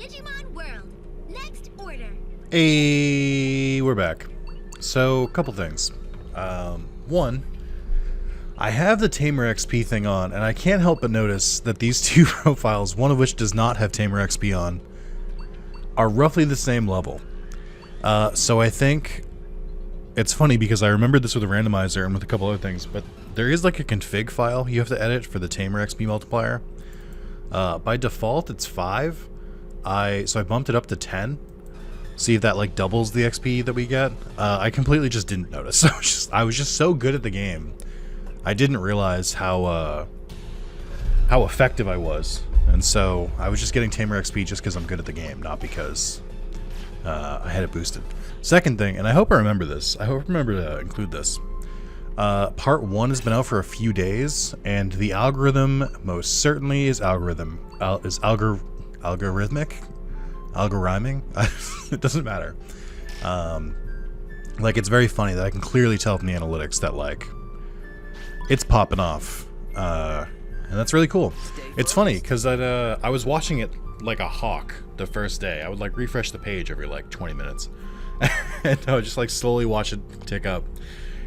Digimon World. Next order. Hey, we're back. So, a couple things. One, I have the TamerXP thing on, and I can't help but notice that these two profiles, one of which does not have TamerXP on, are roughly the same level. So I think it's funny because I remembered this with a randomizer and with a couple other things, but there is like a config file you have to edit for the TamerExpMultiplier. By default, it's 5. So I bumped it up to 10. See if that like doubles the XP that we get. I completely just didn't notice. I was just so good at the game. I didn't realize how effective I was, and so I was just getting Tamer XP just because I'm good at the game, not because I had it boosted. Second thing, and I hope I remember this. I hope I remember to include this. Part 1 has been out for a few days, and the algorithm most certainly is algorithmic. Algorithming? It doesn't matter. Like, it's very funny that I can clearly tell from the analytics that, like, it's popping off. And that's really cool. It's funny, because I was watching it like a hawk the first day. I would, like, refresh the page every, like, 20 minutes. And I would just, like, slowly watch it tick up.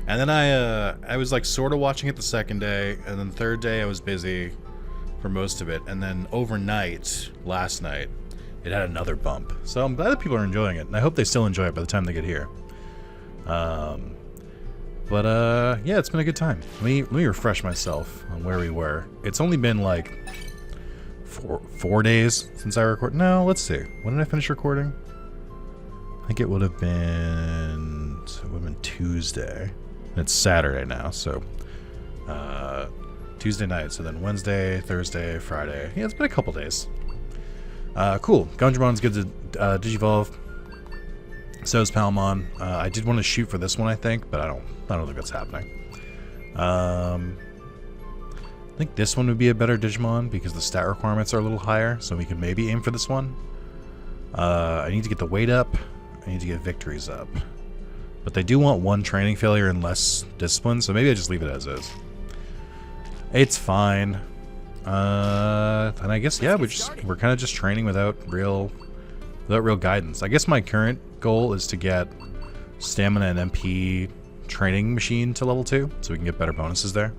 And then I was, like, sort of watching it the second day, and then the third day I was busy for most of it. And then overnight, last night, it had another bump. So I'm glad that people are enjoying it, and I hope they still enjoy it by the time they get here. Yeah, it's been a good time. Let me refresh myself on where we were. It's only been like four days since I recorded. No, let's see. When did I finish recording? I think it would have been Tuesday. It's Saturday now, so Tuesday night. So then Wednesday, Thursday, Friday. Yeah, it's been a couple days. Cool. Gundramon's good to Digivolve. So is Palmon. I did want to shoot for this one, I think, but I don't think that's happening. I think this one would be a better Digimon because the stat requirements are a little higher, so we could maybe aim for this one. I need to get the weight up. I need to get victories up. But they do want 1 training failure and less discipline, so maybe I just leave it as is. It's fine. And I guess, yeah, we're kind of just training without real guidance. I guess my current goal is to get stamina and MP training machine to level 2, so we can get better bonuses there.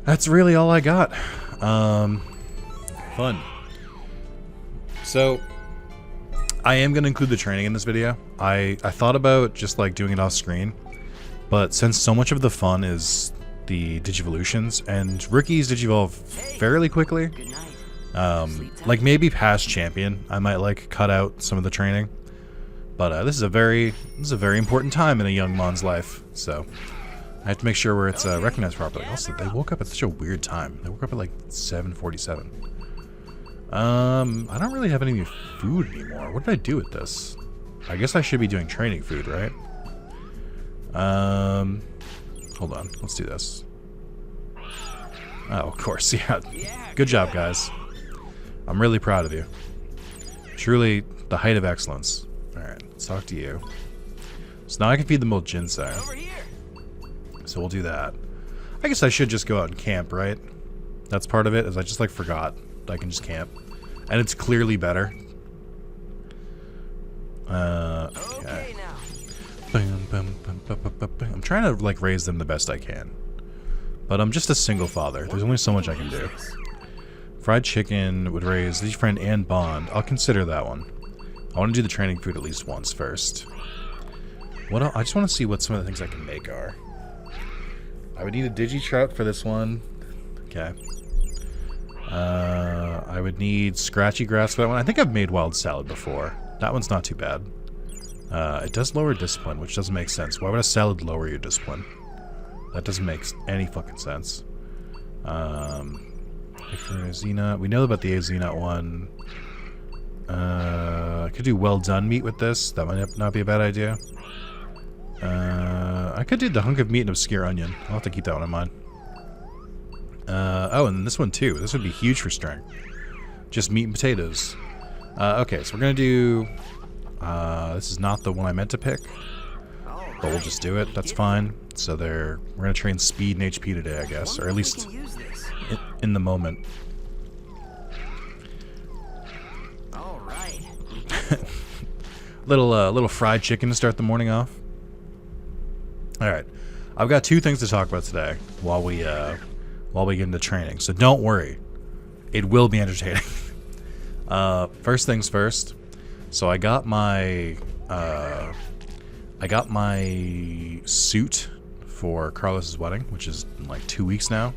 That's really all I got. Fun. So, I am going to include the training in this video. I thought about just like doing it off screen, but since so much of the fun is the Digivolutions, and rookies Digivolve fairly quickly. Like maybe past champion, I might like cut out some of the training. But this is a very important time in a young Mon's life, so I have to make sure where it's recognized properly. Also, they woke up at such a weird time. They woke up at like 7:47. I don't really have any food anymore. What did I do with this? I guess I should be doing training food, right? Hold on, let's do this. Oh, of course, yeah. Good job, guys. I'm really proud of you. Truly the height of excellence. Alright, let's talk to you. So now I can feed them both Jinsei. So we'll do that. I guess I should just go out and camp, right? That's part of it, is I just like forgot that I can just camp. And it's clearly better. Okay. I'm trying to like raise them the best I can, but I'm just a single father. There's only so much I can do. Fried chicken would raise Digifriend and Bond. I'll consider that one. I want to do the training food at least once first. What else? I just want to see what some of the things I can make are. I would need a Digitrout for this one. Okay. I would need Scratchy Grass for that one. I think I've made Wild Salad before. That one's not too bad. It does lower discipline, which doesn't make sense. Why would a salad lower your discipline? That doesn't make any fucking sense. Xena. We know about the Xena one. I could do well done meat with this. That might not be a bad idea. I could do the hunk of meat and obscure onion. I'll have to keep that one in mind. Oh, and this one too. This would be huge for strength. Just meat and potatoes. Okay, so we're gonna do... this is not the one I meant to pick, but we'll just do it. That's fine. So we're gonna train speed and HP today, I guess, or at least in the moment. right. Little fried chicken to start the morning off. All right, I've got 2 things to talk about today while we get into training. So don't worry, it will be entertaining. First things first. So I got my suit for Carlos's wedding, which is in like 2 weeks now.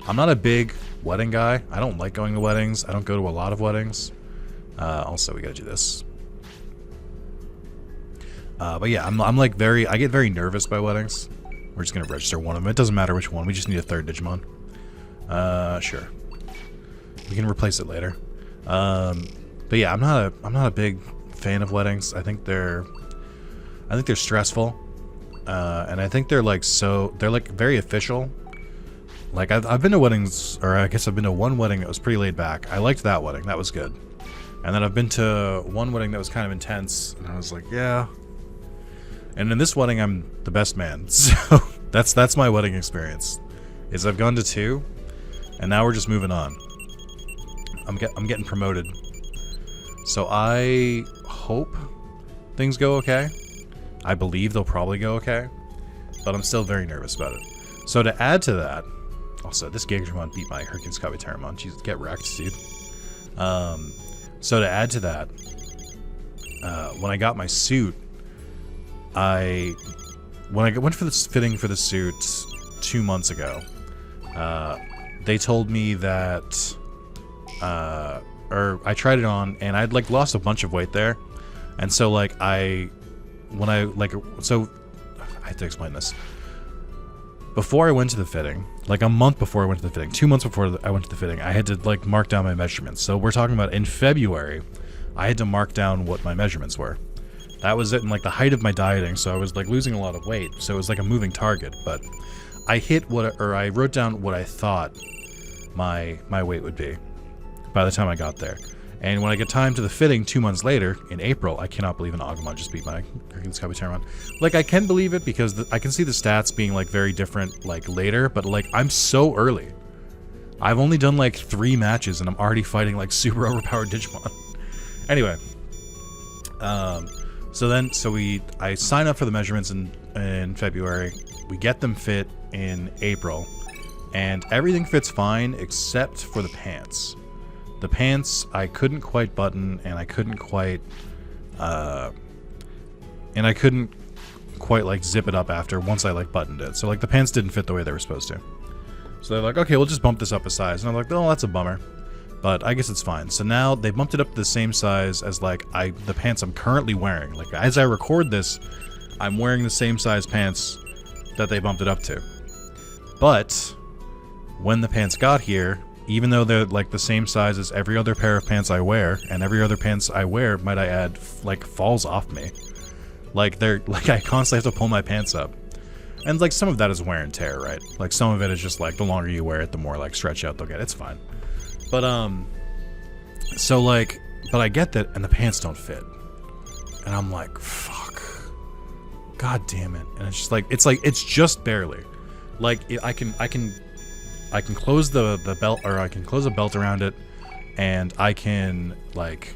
I'm not a big wedding guy. I don't like going to weddings. I don't go to a lot of weddings. Also, we gotta do this. But yeah, I'm like I get very nervous by weddings. We're just gonna register one of them. It doesn't matter which one. We just need a 3rd Digimon. Sure. We can replace it later. But yeah, I'm not a big fan of weddings. I think they're stressful. And I think they're like very official. Like I've been to weddings, or I guess I've been to one wedding that was pretty laid back. I liked that wedding. That was good. And then I've been to one wedding that was kind of intense, and I was like, yeah. And in this wedding, I'm the best man. So that's my wedding experience. Is I've gone to 2, and now we're just moving on. I'm getting promoted. So I hope things go okay. I believe they'll probably go okay, but I'm still very nervous about it. So to add to that, also this Digimon beat my Hercules Copy Terramon. Jeez, get wrecked, dude. So to add to that, when I got my suit, when I went for this fitting for the suit 2 months ago, they told me that, or I tried it on, and I'd like lost a bunch of weight there, and so like I have to explain this. Before I went to the fitting, like a month before I went to the fitting, 2 months before I went to the fitting, I had to like mark down my measurements. So we're talking about in February, I had to mark down what my measurements were. That was it in like the height of my dieting, so I was like losing a lot of weight. So it was like a moving target, but I wrote down what I thought my weight would be by the time I got there. And when I get time to the fitting 2 months later, in April, I cannot believe an Agumon just beat my Hercules Copy Terramon. Like, I can believe it because I can see the stats being, like, very different, like, later, but, like, I'm so early. I've only done, like, 3 matches, and I'm already fighting, like, super overpowered Digimon. Anyway. I sign up for the measurements in February. We get them fit in April. And everything fits fine except for the pants. The pants I couldn't quite button, and I couldn't quite like zip it up after once I like buttoned it. So like the pants didn't fit the way they were supposed to. So they're like, okay, we'll just bump this up a size. And I'm like, oh, that's a bummer. But I guess it's fine. So now they bumped it up to the same size as like the pants I'm currently wearing. Like as I record this, I'm wearing the same size pants that they bumped it up to. But when the pants got here, even though they're like the same size as every other pair of pants I wear, and every other pants I wear, might I add, like falls off me. Like I constantly have to pull my pants up. And like some of that is wear and tear, right? Like some of it is just like the longer you wear it, the more like stretch out they'll get. It's fine. But so like, but I get that, and the pants don't fit. And I'm like, fuck. God damn it. And it's just barely. Like I can close the belt, or I can close a belt around it, and I can like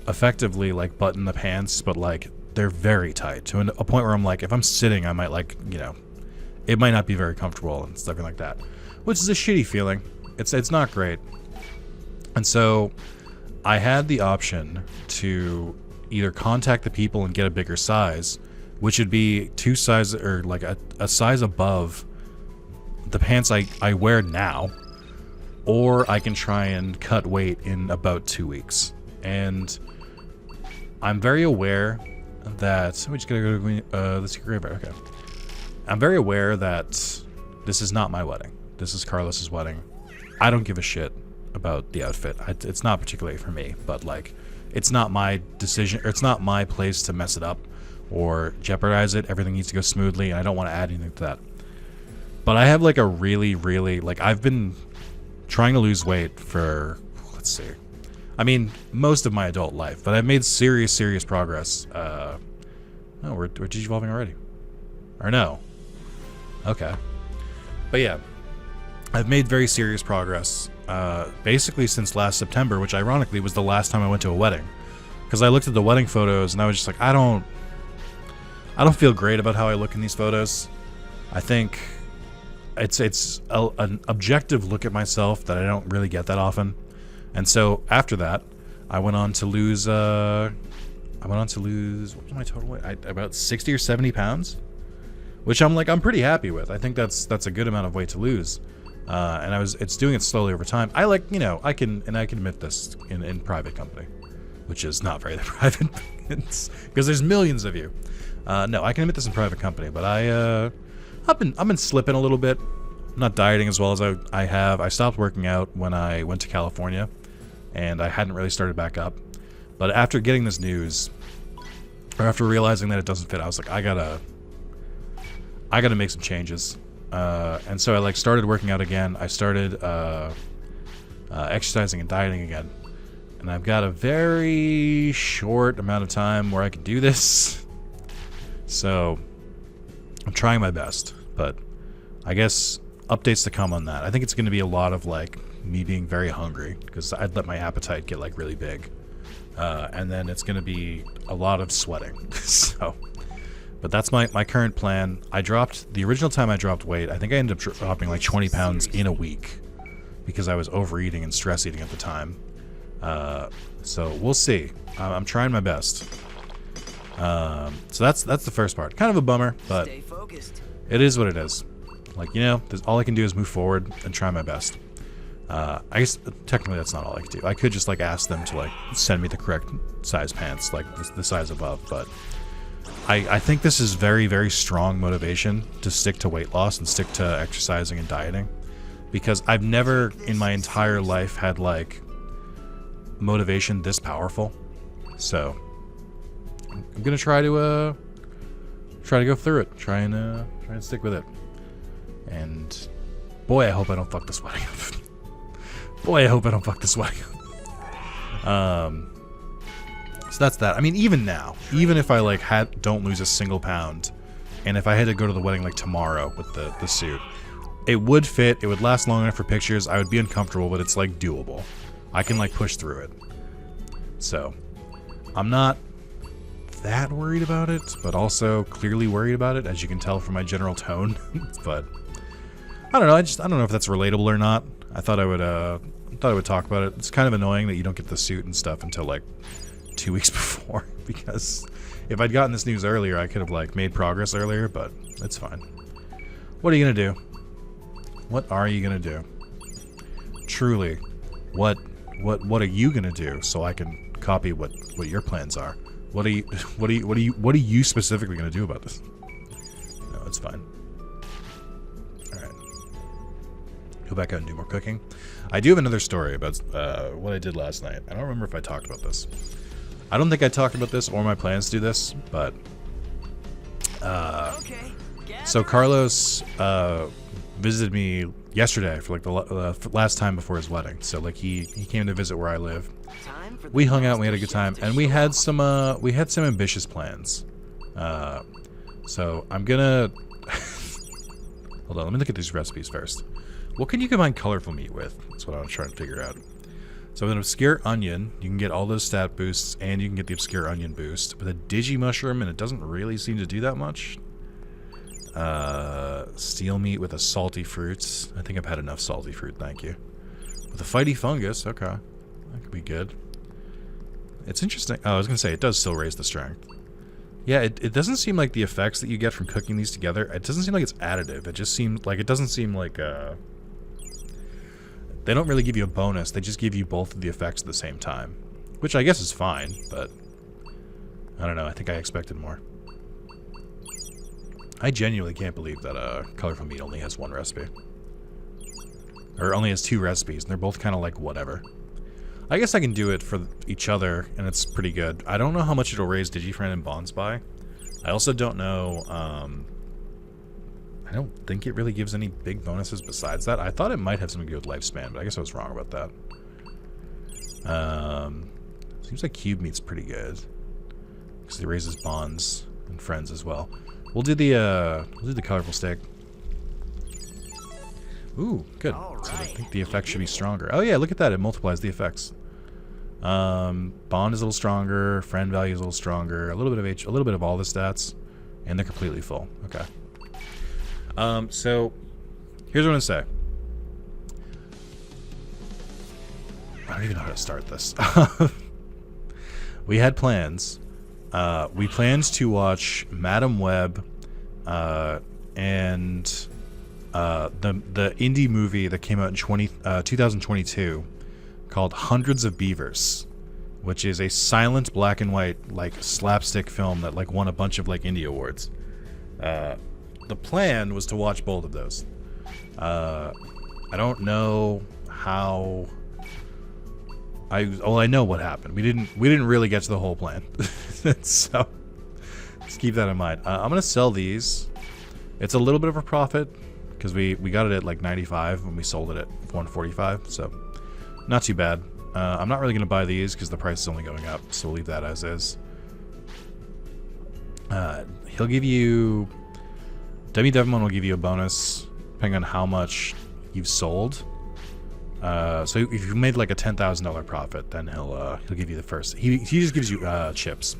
effectively like button the pants, but like they're very tight to a point where I'm like, if I'm sitting, I might like, you know, it might not be very comfortable and stuff like that, which is a shitty feeling. It's not great. And so I had the option to either contact the people and get a bigger size, which would be 2 sizes, or like a size above the pants I wear now, or I can try and cut weight in about 2 weeks. And I'm very aware that we just gotta go to the secret graveyard. Okay, I'm very aware that this is not my wedding. This is Carlos's wedding. I don't give a shit about the outfit. It's not particularly for me, but like, it's not my decision, or it's not my place to mess it up or jeopardize it. Everything needs to go smoothly, and I don't want to add anything to that. But I have like a really, like, I've been trying to lose weight for, let's see, I mean, most of my adult life, but I've made serious progress. Oh, we're digivolving already. Or no. Okay. But yeah, I've made very serious progress, basically since last September, which ironically was the last time I went to a wedding. Because I looked at the wedding photos and I was just like, I don't feel great about how I look in these photos. I think it's an objective look at myself that I don't really get that often. And so after that, I went on to lose, what was my total weight? About 60 or 70 pounds, which I'm pretty happy with. I think that's a good amount of weight to lose. And it's doing it slowly over time. I I can admit this in private company, which is not very private, because there's millions of you. No, I can admit this in private company, but I've been slipping a little bit. I'm not dieting as well as I have. I stopped working out when I went to California, and I hadn't really started back up. But after getting this news, or after realizing that it doesn't fit, I was like, I gotta make some changes. And so I started working out again. I started exercising and dieting again. And I've got a very short amount of time where I can do this. So I'm trying my best, but I guess updates to come on that. I think it's going to be a lot of me being very hungry, because I'd let my appetite get really big. And then it's going to be a lot of sweating. So, but that's my current plan. The original time I dropped weight, I think I ended up dropping 20 pounds in a week, because I was overeating and stress eating at the time. So we'll see. I'm trying my best. So that's the first part. Kind of a bummer, but it is what it is. All I can do is move forward and try my best. I guess technically that's not all I could do. I could just ask them to send me the correct size pants, the size above, but I think this is very, very strong motivation to stick to weight loss and stick to exercising and dieting, because I've never in my entire life had motivation this powerful. So I'm gonna try to go through it, try and stick with it. And boy, I hope I don't fuck this wedding up. Boy, I hope I don't fuck this wedding up. So that's that. I mean, even now, even if I don't lose a single pound, and if I had to go to the wedding tomorrow with the suit, it would fit. It would last long enough for pictures. I would be uncomfortable, but it's doable. I can push through it. So I'm not that worried about it, but also clearly worried about it, as you can tell from my general tone. But I don't know. I don't know if that's relatable or not. I thought I would talk about it. It's kind of annoying that you don't get the suit and stuff until 2 weeks before, because if I'd gotten this news earlier, I could have made progress earlier, but it's fine. What are you gonna do? What are you gonna do? Truly, what are you gonna do so I can copy what your plans are? What are you specifically gonna do about this? No, it's fine. Alright. Go back out and do more cooking. I do have another story about what I did last night. I don't remember if I talked about this. I don't think I talked about this or my plans to do this, but so Carlos visited me yesterday for the last time before his wedding. So he came to visit where I live. We hung out, and we had a good time, and we had some ambitious plans. So I'm gonna hold on. Let me look at these recipes first. What can you combine colorful meat with? That's what I was trying to figure out. So with an obscure onion, you can get all those stat boosts, and you can get the obscure onion boost. With a Digimushroom, and it doesn't really seem to do that much. Steel meat with a salty fruits. I think I've had enough salty fruit, thank you. With a fighty fungus, okay. That could be good. It's interesting. Oh, I was going to say, it does still raise the strength. Yeah, it doesn't seem like the effects that you get from cooking these together, it doesn't seem like it's additive. It just seems like, it doesn't seem like, they don't really give you a bonus, they just give you both of the effects at the same time. Which I guess is fine, but I don't know, I think I expected more. I genuinely can't believe that Colorful Meat only has one recipe. Or only has 2 recipes, and they're both kind of whatever. I guess I can do it for each other, and it's pretty good. I don't know how much it'll raise Digifriend and Bonds by. I also don't know, I don't think it really gives any big bonuses besides that. I thought it might have something to do with lifespan, but I guess I was wrong about that. Seems like Cube Meat's pretty good, because it raises Bonds and Friends as well. We'll do the colorful steak. Ooh, good. So I think the effect should be stronger. Oh yeah, look at that. It multiplies the effects. Bond is a little stronger. Friend value is a little stronger. A little bit of H, a little bit of all the stats, and they're completely full. Okay. So here's what I'm gonna say. I don't even know how to start this. We had plans. We planned to watch Madam Web, and the indie movie that came out in 2022 called Hundreds of Beavers, which is a silent black and white like slapstick film that like won a bunch of like indie awards. The plan was to watch both of those. I don't know how. I know what happened. We didn't really get to the whole plan. So just keep that in mind. I'm gonna sell these. It's a little bit of a profit because we got it at like 95 when we sold it at 145. So not too bad. I'm not really gonna buy these because the price is only going up. So we'll leave that as is. He'll give you. Devimon will give you a bonus depending on how much you've sold. So if you made like a $10,000 profit, then he'll give you the first. He just gives you chips.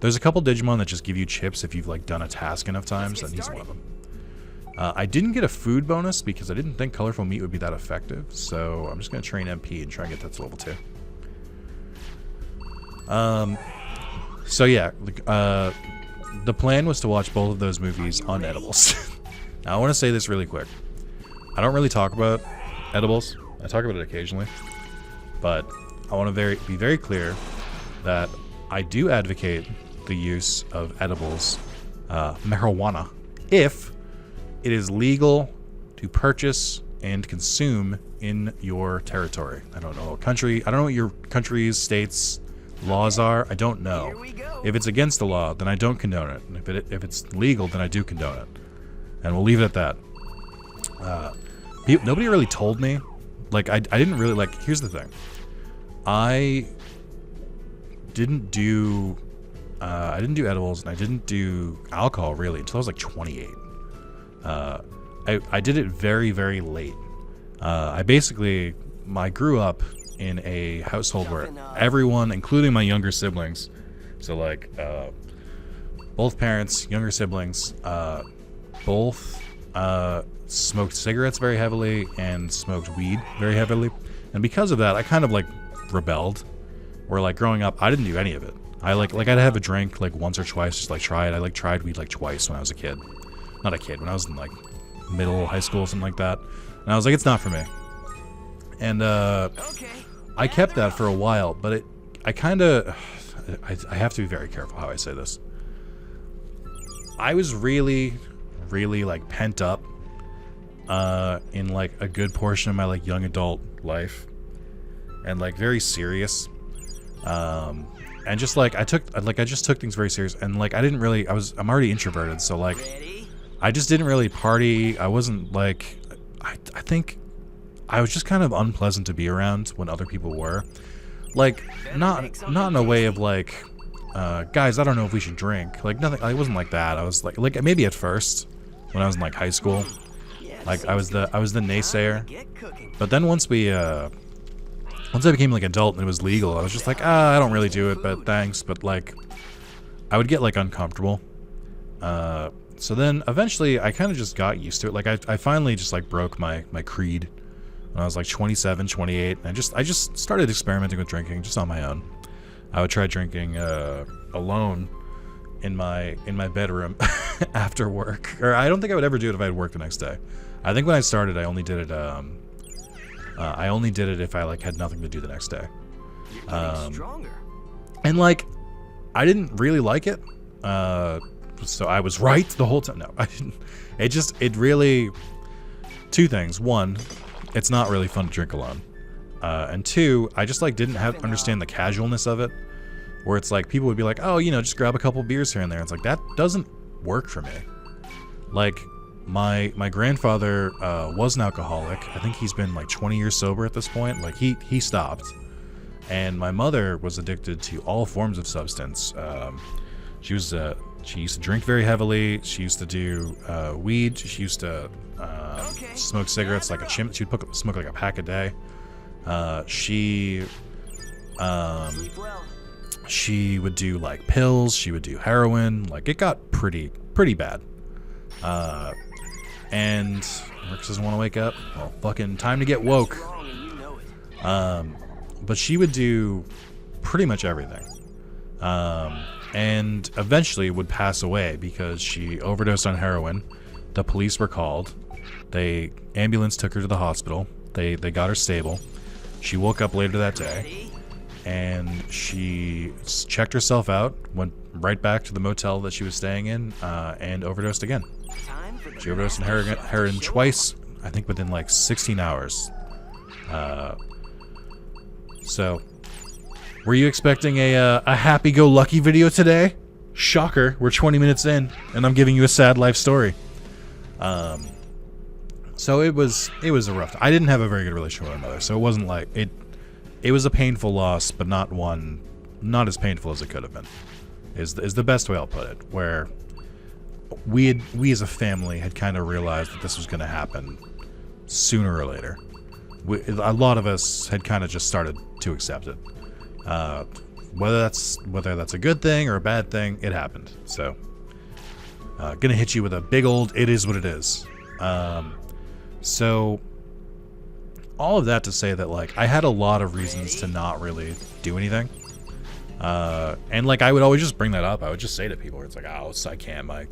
There's a couple Digimon that just give you chips if you've like done a task enough times, and he's one of them. I didn't get a food bonus because I didn't think colorful meat would be that effective, so I'm just gonna train MP and try and get that to level 2. So yeah, the plan was to watch both of those movies on edibles. Now I want to say this really quick. I don't really talk about edibles. I talk about it occasionally, but I want to be very clear that I do advocate the use of edibles, marijuana, if it is legal to purchase and consume in your territory. I don't know what country. I don't know what your country's, states, laws are. I don't know. If it's against the law, then I don't condone it. And if it's legal, then I do condone it. And we'll leave it at that. Nobody really told me. Like, I didn't really, like, here's the thing. I didn't do edibles, and I didn't do alcohol, really, until I was, like, 28. I did it very, very late. I grew up in a household where everyone, including my younger siblings, so, like, both parents, younger siblings, both smoked cigarettes very heavily and smoked weed very heavily, and because of that I kind of like rebelled, where like growing up I didn't do any of it. I like I'd have a drink like once or twice, just like try it. I like tried weed like twice when I was a kid. Not a kid, when I was in like middle high school, something like that, and I was like, it's not for me. And I kept that for a while, but I have to be very careful how I say this. I was really like pent up in like a good portion of my like young adult life, and like very serious, and just like I just took things very serious, and like I'm already introverted, so like I just didn't really party. I wasn't like I think I was just kind of unpleasant to be around when other people were, like not in a way of like guys, I don't know if we should drink, like nothing. I wasn't like that. I was like maybe at first when I was in like high school, like I was the naysayer, but then once I became like adult and it was legal, I was just like, I don't really do it, but thanks. But like I would get like uncomfortable, so then eventually I kind of just got used to it. Like I finally just like broke my creed when I was like 27, 28, and I just started experimenting with drinking just on my own. I would try drinking alone in my bedroom after work, or I don't think I would ever do it if I had work the next day. I think when I started, I only did it if I like had nothing to do the next day. And like I didn't really like it, so I was right the whole time. No, I didn't. It really, two things. One, it's not really fun to drink alone, and two, I just like didn't understand the casualness of it. Where it's like people would be like, oh, just grab a couple beers here and there. It's like that doesn't work for me. Like my grandfather was an alcoholic. I think he's been like 20 years sober at this point. Like he stopped. And my mother was addicted to all forms of substance. She used to drink very heavily. She used to do weed. She used to smoke cigarettes like a chimp. She'd smoke like a pack a day. She She would do like pills. She would do heroin. Like it got pretty bad. And Rex doesn't want to wake up. Well, fucking time to get woke. But she would do pretty much everything. And eventually would pass away because she overdosed on heroin. The police were called. Ambulance took her to the hospital. They got her stable. She woke up later that day, and she checked herself out, went right back to the motel that she was staying in, and overdosed again. She overdosed on heroin twice, I think within like 16 hours. So, were you expecting a happy-go-lucky video today? Shocker, we're 20 minutes in, and I'm giving you a sad life story. So it was a rough. I didn't have a very good relationship with my mother, so it wasn't like it was a painful loss, but not as painful as it could have been. Is the best way I'll put it. Where we as a family had kind of realized that this was going to happen sooner or later. A lot of us had kind of just started to accept it. Whether that's a good thing or a bad thing, it happened. So, gonna hit you with a big old "it is what it is." So, all of that to say that, like, I had a lot of reasons to not really do anything. And, like, I would always just bring that up. I would just say to people, it's like, oh, I can't. I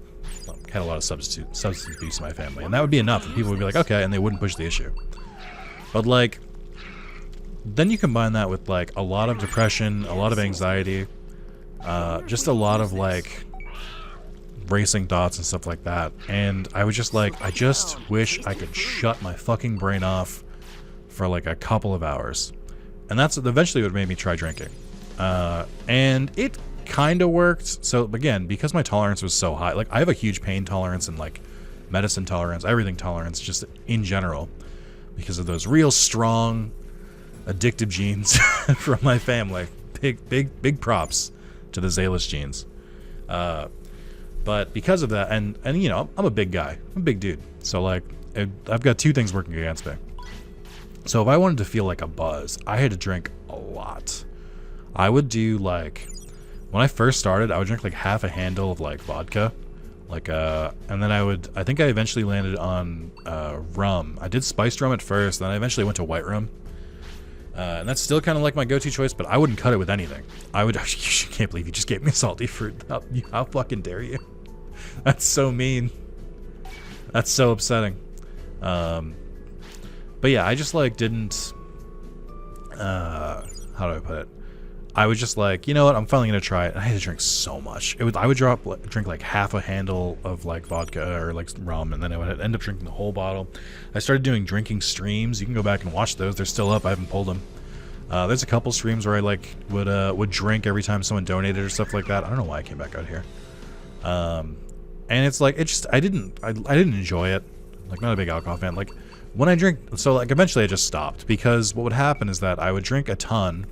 had a lot of substance abuse in my family. And that would be enough. And people would be like, okay, and they wouldn't push the issue. But, like, then you combine that with, like, a lot of depression, a lot of anxiety, just a lot of, like, racing thoughts and stuff like that. And I was just like, I just wish I could shut my fucking brain off for like a couple of hours. And that's eventually what made me try drinking. And it kind of worked. So again, because my tolerance was so high, like I have a huge pain tolerance and like medicine tolerance, everything tolerance, just in general, because of those real strong addictive genes from my family. Big props to the Zalis genes. But because of that, and you know, I'm a big guy. I'm a big dude. So, like, I've got two things working against me. So if I wanted to feel like a buzz, I had to drink a lot. I would do, like, when I first started, I would drink, like, half a handle of, like, vodka. Like, and then I think I eventually landed on rum. I did spiced rum at first, then I eventually went to white rum. And that's still kind of like my go-to choice, but I wouldn't cut it with anything. I can't believe you just gave me salty fruit. How fucking dare you? That's so mean. That's so upsetting. But yeah, I just like didn't, how do I put it? I was just like, you know what, I'm finally gonna try it. And I had to drink so much. I would drink like half a handle of like vodka or like rum, and then I would end up drinking the whole bottle. I started doing drinking streams. You can go back and watch those. They're still up. I haven't pulled them. There's a couple streams where I like would drink every time someone donated or stuff like that. I don't know why I came back out here. And it's like I didn't enjoy it. Like, not a big alcohol fan. Like when I drink, so like eventually I just stopped, because what would happen is that I would drink a ton.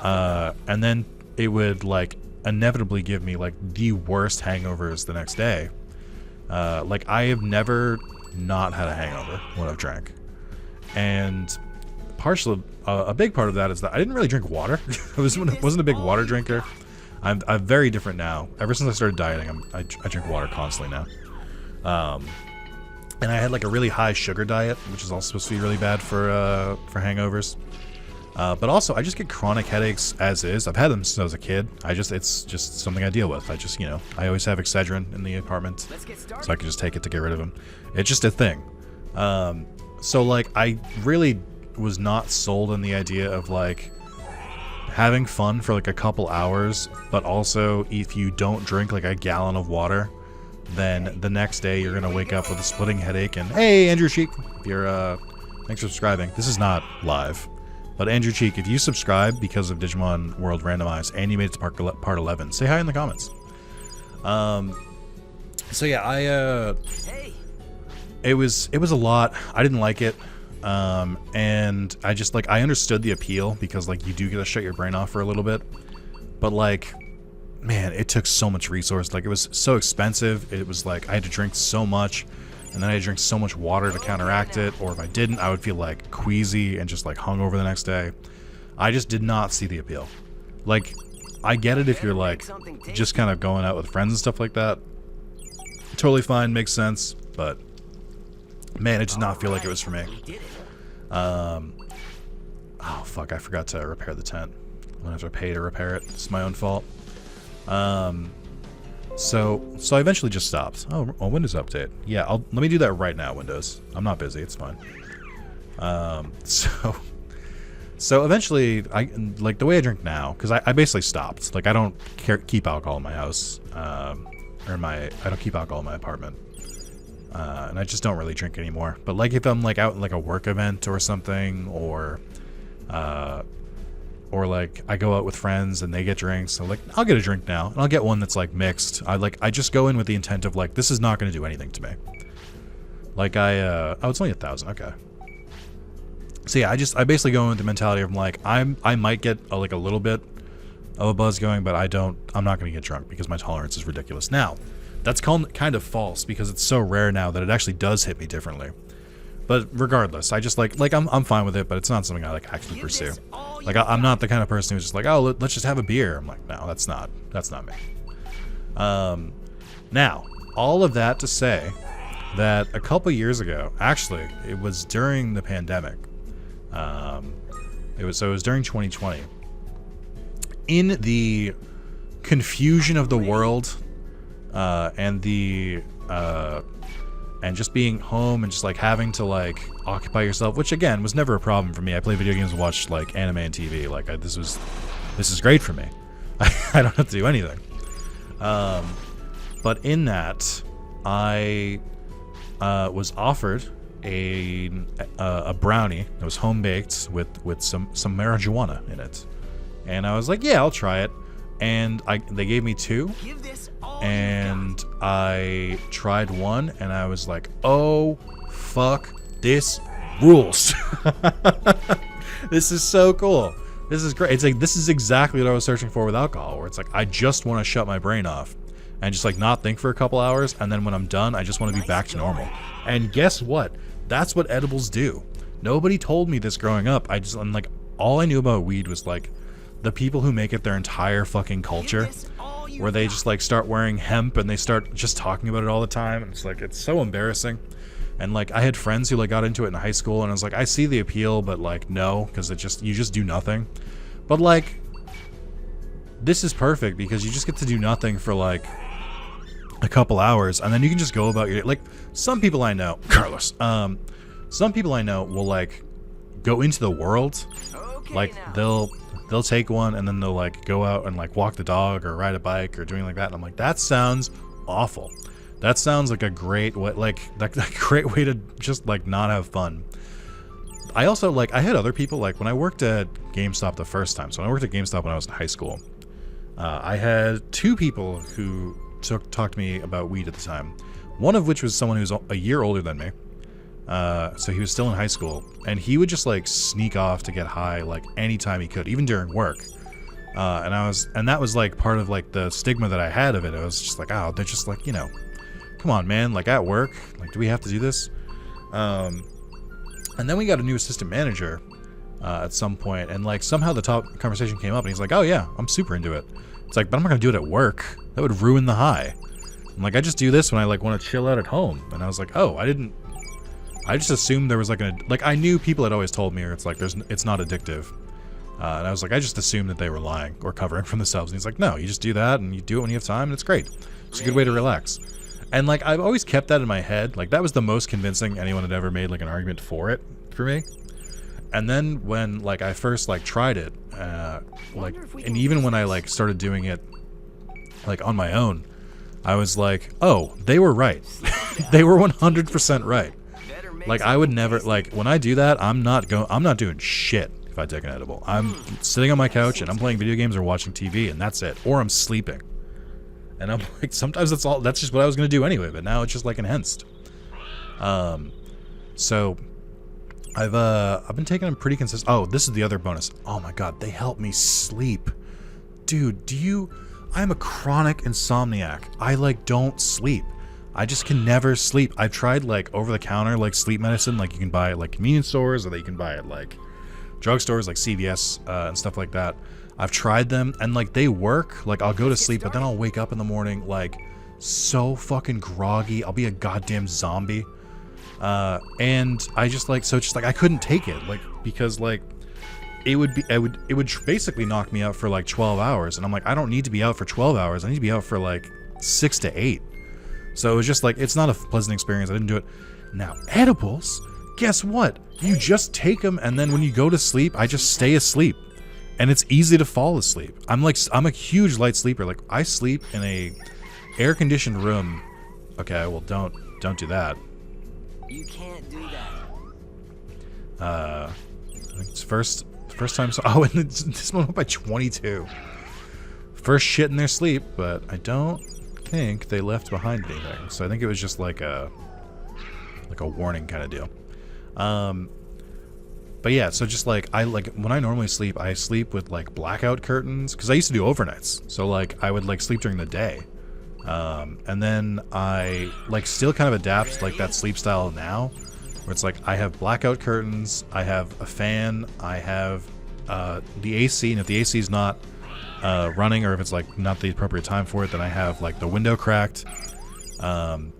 And then it would like inevitably give me like the worst hangovers the next day. Like I have never not had a hangover when I've drank, and partially a big part of that is that I didn't really drink water. I wasn't a big water drinker. I'm very different now. Ever since I started dieting, I drink water constantly now. And I had like a really high sugar diet, which is also supposed to be really bad for hangovers. But also, I just get chronic headaches as is. I've had them since I was a kid. It's just something I deal with. I always have Excedrin in the apartment, so I can just take it to get rid of them. It's just a thing. So, like, I really was not sold on the idea of, like, having fun for, like, a couple hours, but also, if you don't drink, like, a gallon of water, then the next day you're gonna wake up with a splitting headache. And, hey, Andrew Cheek, if you're, thanks for subscribing. This is not live. But Andrew Cheek, if you subscribe because of Digimon World Randomized and you made it to part 11, say hi in the comments. So yeah, it was a lot. I didn't like it, and I just like I understood the appeal, because like you do get to shut your brain off for a little bit, but like, man, it took so much resource. Like it was so expensive. It was like I had to drink so much. And then I drink so much water to counteract it, or if I didn't, I would feel like queasy and just like hungover the next day. I just did not see the appeal. Like, I get it if you're like just kind of going out with friends and stuff like that. Totally fine, makes sense, but man, it did not feel like it was for me. Oh fuck, I forgot to repair the tent. I'm gonna have to pay to repair it. It's my own fault. So I eventually just stopped. Oh, Windows update. Yeah, let me do that right now, Windows. I'm not busy, it's fine. So eventually, like the way I drink now, because I basically stopped. Like I don't keep alcohol in my house, I don't keep alcohol in my apartment, and I just don't really drink anymore. But like if I'm like out in like a work event or something, or like I go out with friends and they get drinks, so like I'll get a drink now, and I'll get one that's like mixed. I just go in with the intent of like this is not going to do anything to me. Like oh, it's only 1,000. Okay. So yeah, I basically go in with the mentality of like I might get like a little bit of a buzz going, but I'm not going to get drunk because my tolerance is ridiculous. Now, that's kind of false because it's so rare now that it actually does hit me differently. But regardless, I just like I'm fine with it, but it's not something I like actually pursue. Like I'm not the kind of person who's just like, oh, let's just have a beer. I'm like, no, that's not me. Now, all of that to say that a couple years ago, actually, it was during the pandemic. It was during 2020. In the confusion of the world, and just being home and just like having to like occupy yourself, which again was never a problem for me. I play video games and watch like anime and TV. Like this is great for me. I don't have to do anything. But in that, I was offered a brownie that was home baked with some marijuana in it, and I was like, yeah, I'll try it. And they gave me 2, and I tried one, and I was like, oh fuck, this rules. This is so cool. This is great. It's like this is exactly what I was searching for with alcohol, where it's like I just want to shut my brain off and just like not think for a couple hours, and then when I'm done, I just want to be back to normal. And guess what? That's what edibles do. Nobody told me this growing up. I'm like, all I knew about weed was like the people who make it their entire fucking culture, where they just like start wearing hemp and they start just talking about it all the time, and it's like it's so embarrassing. And like I had friends who like got into it in high school, and I was like, I see the appeal, but like no, because you just do nothing. But like this is perfect because you just get to do nothing for like a couple hours, and then you can just go about your like. Some people I know, Carlos, some people I know will like go into the world, like they'll take one and then they'll like go out and like walk the dog or ride a bike or doing like that, and I'm like, that sounds awful. That sounds like a great way, like that great way to just like not have fun. I also like I had other people like when I worked at GameStop the first time. So when I worked at GameStop when I was in high school, I had 2 people who talked to me about weed at the time. One of which was someone who's a year older than me. So he was still in high school, and he would just like sneak off to get high like anytime he could, even during work. And that was like part of like the stigma that I had of it. I was just like, oh, they're just like, you know, come on, man, like at work, like do we have to do this? And then we got a new assistant manager at some point, and like somehow the conversation came up, and he's like, oh yeah, I'm super into it. It's like, but I'm not gonna do it at work. That would ruin the high. I'm like, I just do this when I like want to chill out at home. And I was like, oh, I just assumed there was like I knew people had always told me, or it's like it's not addictive. And I was like, I just assumed that they were lying or covering from themselves. And he's like, no, you just do that and you do it when you have time, and it's great. It's a good way to relax. And like I've always kept that in my head. Like that was the most convincing anyone had ever made like an argument for it for me. And then when like I first like tried it, like, and even when I like started doing it like on my own, I was like, oh, they were right. They were 100% right. Like I would never, like when I do that, I'm not doing shit if I take an edible. I'm sitting on my couch and I'm playing video games or watching TV, and that's it. Or I'm sleeping. And I'm like, sometimes that's just what I was going to do anyway, but now it's just like enhanced. So I've been taking them pretty consistent. Oh, this is the other bonus. Oh my god, they help me sleep. Dude, I'm a chronic insomniac. I like don't sleep. I just can never sleep. I've tried like over the counter like sleep medicine, like you can buy at like convenience stores, or that you can buy at like drugstores like CVS and stuff like that. I've tried them, and like they work. Like I'll go to sleep, but then I'll wake up in the morning like so fucking groggy. I'll be a goddamn zombie. And I just like, so just like I couldn't take it, like, because like it would basically knock me out for like 12 hours, and I'm like, I don't need to be out for 12 hours. I need to be out for like 6 to 8. So it was just like, it's not a pleasant experience. I didn't do it. Now edibles, guess what? You just take them, and then when you go to sleep, I just stay asleep, and it's easy to fall asleep. I'm a huge light sleeper. Like I sleep in a air-conditioned room. Okay, well don't do that. You can't do that. I think it's first time. So, oh, and this one went by 22. First shit in their sleep, but I don't think they left behind anything. So I think it was just like a warning kind of deal. But yeah, so just like when I normally sleep, I sleep with like blackout curtains, because I used to do overnights. So like I would like sleep during the day. And then I like still kind of adapt like that sleep style now, where it's like I have blackout curtains, I have a fan, I have the AC, and if the AC is not running, or if it's like not the appropriate time for it, then I have like the window cracked, and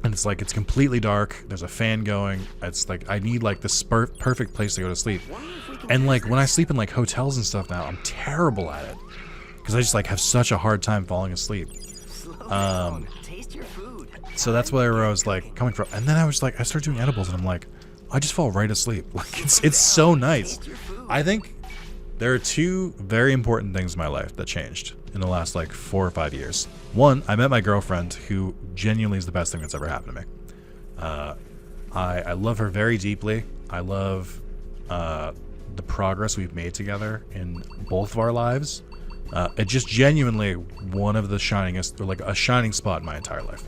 it's like it's completely dark, there's a fan going. It's like I need like this perfect place to go to sleep. And like when I sleep in like hotels and stuff now, I'm terrible at it, because I just like have such a hard time falling asleep. Taste your food. So that's where I was like coming from. And then I was like, I started doing edibles, and I'm like, I just fall right asleep. Like it's so nice. I think there are two very important things in my life that changed in the last like 4 or 5 years. One, I met my girlfriend, who genuinely is the best thing that's ever happened to me. I love her very deeply. I love the progress we've made together in both of our lives. It's just genuinely one of the shiningest, or like a shining spot in my entire life,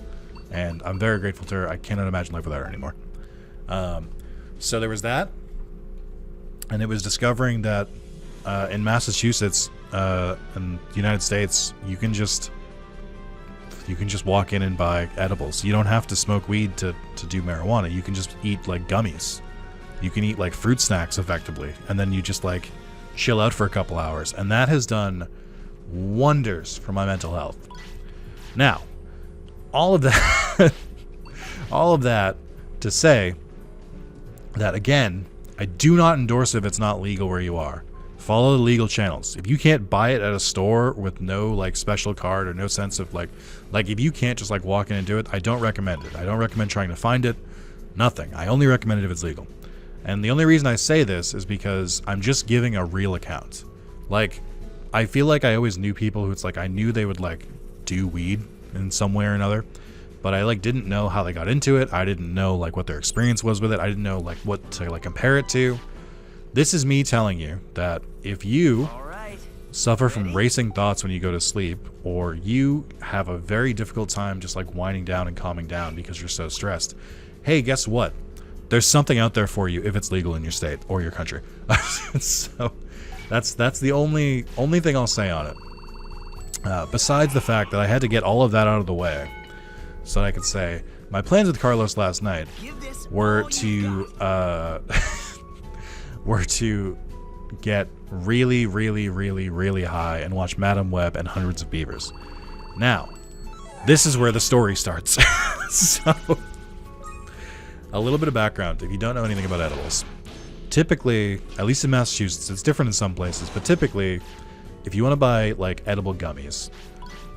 and I'm very grateful to her. I cannot imagine life without her anymore. So there was that, and it was discovering that in Massachusetts, in the United States, you can just walk in and buy edibles. You don't have to smoke weed to do marijuana. You can just eat like gummies. You can eat like fruit snacks effectively, and then you just like chill out for a couple hours, and that has done wonders for my mental health. Now, all of that to say that, again, I do not endorse it if it's not legal where you are. Follow the legal channels. If you can't buy it at a store with no like special card or no sense of like if you can't just like walk in and do it, I don't recommend it. I don't recommend trying to find it. Nothing. I only recommend it if it's legal. And the only reason I say this is because I'm just giving a real account. Like, I feel like I always knew people who it's like I knew they would like do weed in some way or another, but I like didn't know how they got into it. I didn't know like what their experience was with it. I didn't know like what to like compare it to. This is me telling you that if you suffer from racing thoughts when you go to sleep, or you have a very difficult time just like winding down and calming down because you're so stressed, hey, guess what? There's something out there for you if it's legal in your state or your country. So that's the only thing I'll say on it. Besides the fact that I had to get all of that out of the way so that I could say my plans with Carlos last night were to get really, really, really, really high and watch Madame Web and Hundreds of Beavers. Now, this is where the story starts. So, a little bit of background if you don't know anything about edibles. Typically, at least in Massachusetts, it's different in some places, but typically, if you want to buy like edible gummies,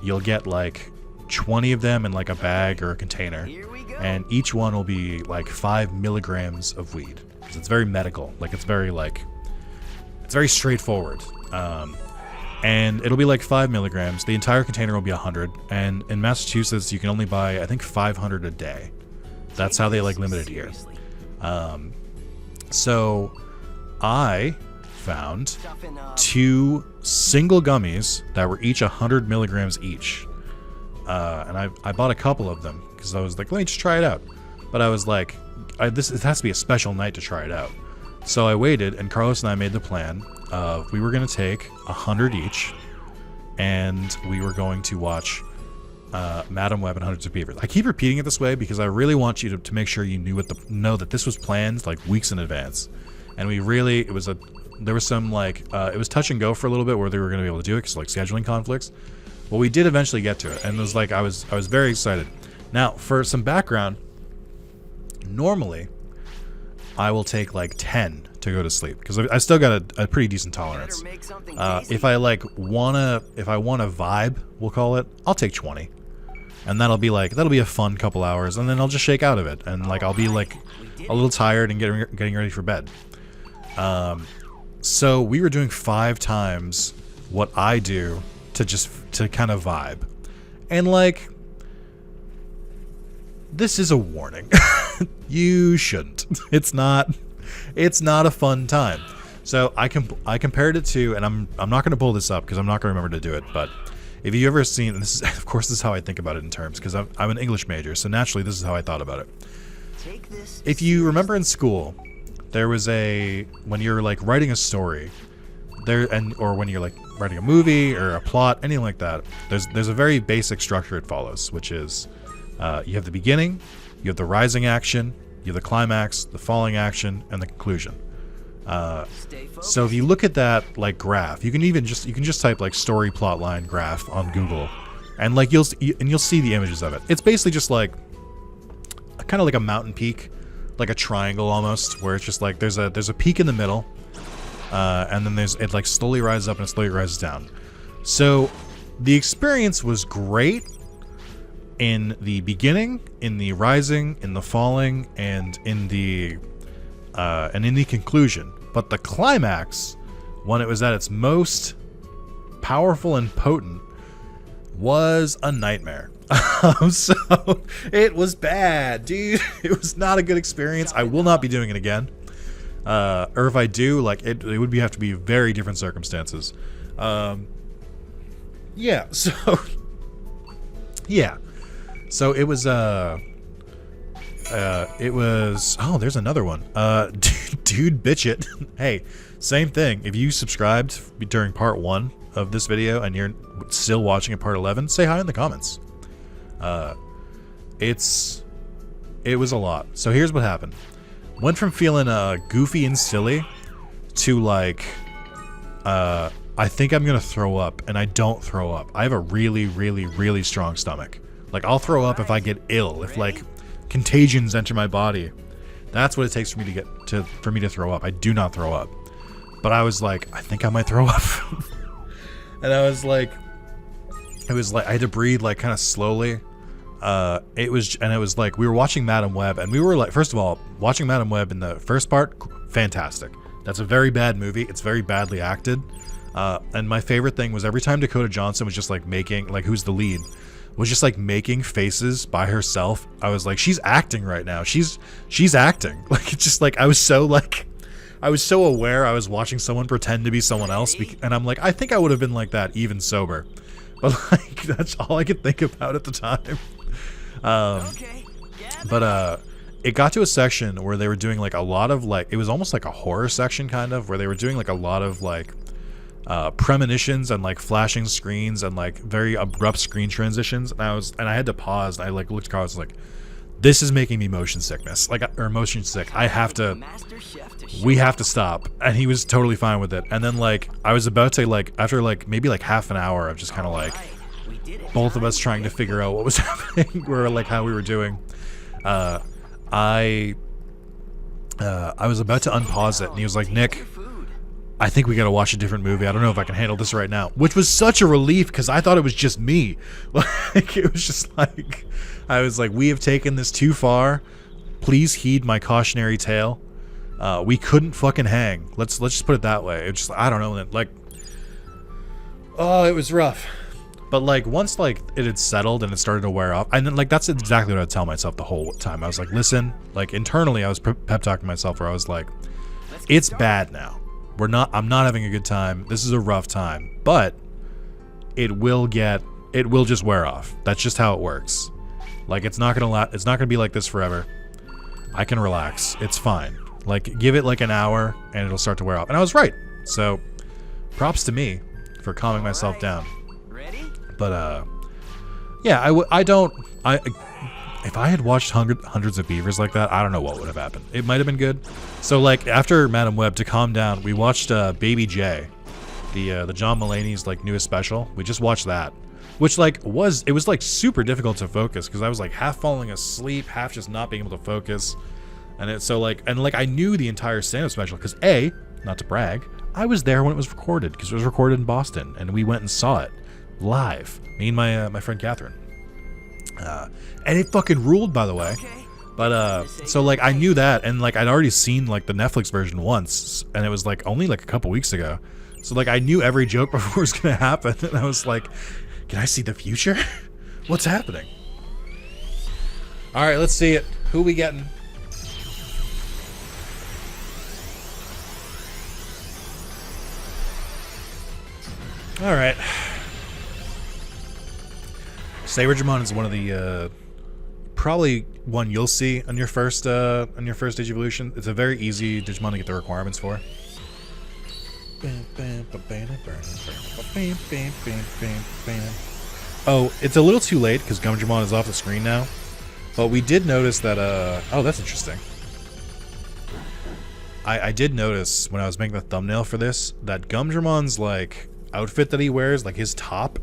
you'll get like 20 of them in like a bag or a container, and each one will be like 5 milligrams of weed. It's very medical, like it's very straightforward. And it'll be like 5 milligrams. The entire container will be 100, and in Massachusetts, you can only buy, I think, 500 a day. That's how they like limit it here. So I found 2 single gummies that were each 100 milligrams each. And I bought a couple of them because I was like, let me just try it out. But I was like, it has to be a special night to try it out. So I waited, and Carlos and I made the plan of we were going to take 100 each, and we were going to watch Madame Web and Hundreds of Beavers. I keep repeating it this way because I really want you to make sure you know that this was planned like weeks in advance. and there was some like it was touch and go for a little bit where they were going to be able to do it because like scheduling conflicts. Well, we did eventually get to it, and it was like I was very excited. Now, for some background, normally I will take like 10 to go to sleep because I still got a pretty decent tolerance. If I wanna vibe, we'll call it, I'll take 20, and that'll be a fun couple hours, and then I'll just shake out of it, and like I'll be like a little tired and getting ready for bed. So we were doing 5 times what I do to kind of vibe, and like this is a warning. You shouldn't. It's not a fun time. So I compared it to, and I'm not going to pull this up because I'm not going to remember to do it, but if you ever seen, and this is, of course, this is how I think about it in terms, because I'm an English major, so naturally this is how I thought about it. If you remember in school, there was when you're like writing a story, or when you're like writing a movie or a plot, anything like that, there's a very basic structure it follows, which is you have the beginning, you have the rising action, you have the climax, the falling action, and the conclusion. So if you look at that like graph, you can just type like story plot line graph on Google, and like you'll see the images of it. It's basically just like kind of like a mountain peak, like a triangle almost, where it's just like there's a peak in the middle, and then it like slowly rises up and it slowly rises down. So the experience was great in the beginning, in the rising, in the falling, and in the conclusion. But the climax, when it was at its most powerful and potent, was a nightmare. So it was bad, dude. It was not a good experience. I will not be doing it again. Or if I do, like it would have to be very different circumstances. Yeah. So it was oh, there's another one. Dude, bitch it. Hey, same thing. If you subscribed during part 1 of this video and you're still watching at part 11, say hi in the comments. It was a lot. So here's what happened. Went from feeling goofy and silly to like I think I'm gonna throw up, and I don't throw up. I have a really, really, really strong stomach. Like I'll throw up if I get ill, if like contagions enter my body. That's what it takes for me to throw up. I do not throw up. But I was like, I think I might throw up. And it was like I had to breathe like kind of slowly. It was like we were watching Madam Web, and we were like, first of all, watching Madam Web in the first part, fantastic. That's a very bad movie. It's very badly acted. And my favorite thing was every time Dakota Johnson was just like making, like who's the lead, was just like making faces by herself. I was like, she's acting right now. She's acting. Like it's just like I was so aware I was watching someone pretend to be someone else, and I'm like, I think I would have been like that even sober. But like that's all I could think about at the time. But it got to a section where they were doing like a lot of like, it was almost like a horror section kind of, where they were doing like a lot of like premonitions and like flashing screens and like very abrupt screen transitions, and I had to pause, and I like looked at Carl, I was like, this is making me motion sickness, or motion sick. We have to stop. And he was totally fine with it. And then like I was about to like, after like maybe like half an hour of just kind of like both of us trying to figure out what was happening or like how we were doing, I was about to unpause it, and he was like, Nick, I think we gotta watch a different movie. I don't know if I can handle this right now. Which was such a relief, because I thought it was just me. Like, it was just like, I was like, we have taken this too far. Please heed my cautionary tale. We couldn't fucking hang. Let's just put it that way. It just, I don't know, like, oh, it was rough. But like, once like it had settled and it started to wear off, and then like that's exactly what I'd tell myself the whole time. I was like, listen, like internally I was pep talking myself, where I was like, it's bad now. I'm not having a good time. This is a rough time, but it will just wear off. That's just how it works. Like it's not gonna be like this forever. I can relax. It's fine. Like give it like an hour and it'll start to wear off. And I was right. So props to me for calming myself down. Ready? But yeah, if I had watched hundreds of beavers like that, I don't know what would have happened. It might have been good. So like after Madam Web, to calm down, we watched Baby J, the John Mulaney's like newest special. We just watched that, which like was like super difficult to focus because I was like half falling asleep, half just not being able to focus, and it's so like I knew the entire stand-up special because not to brag, I was there when it was recorded because it was recorded in Boston and we went and saw it live. Me and my friend Catherine. And it fucking ruled, by the way. But so like I knew that, and like I'd already seen like the Netflix version once, and it was like only like a couple weeks ago. So like I knew every joke before it was gonna happen, and I was like, can I see the future? What's happening? All right, let's see it. Who we getting? All right. Digimon is one of the probably one you'll see on your first Digivolution. It's a very easy Digimon to get the requirements for. Oh, it's a little too late because Gumdramon is off the screen now. But we did notice that oh, that's interesting. I did notice when I was making the thumbnail for this that Gumdramon's like outfit that he wears, like his top,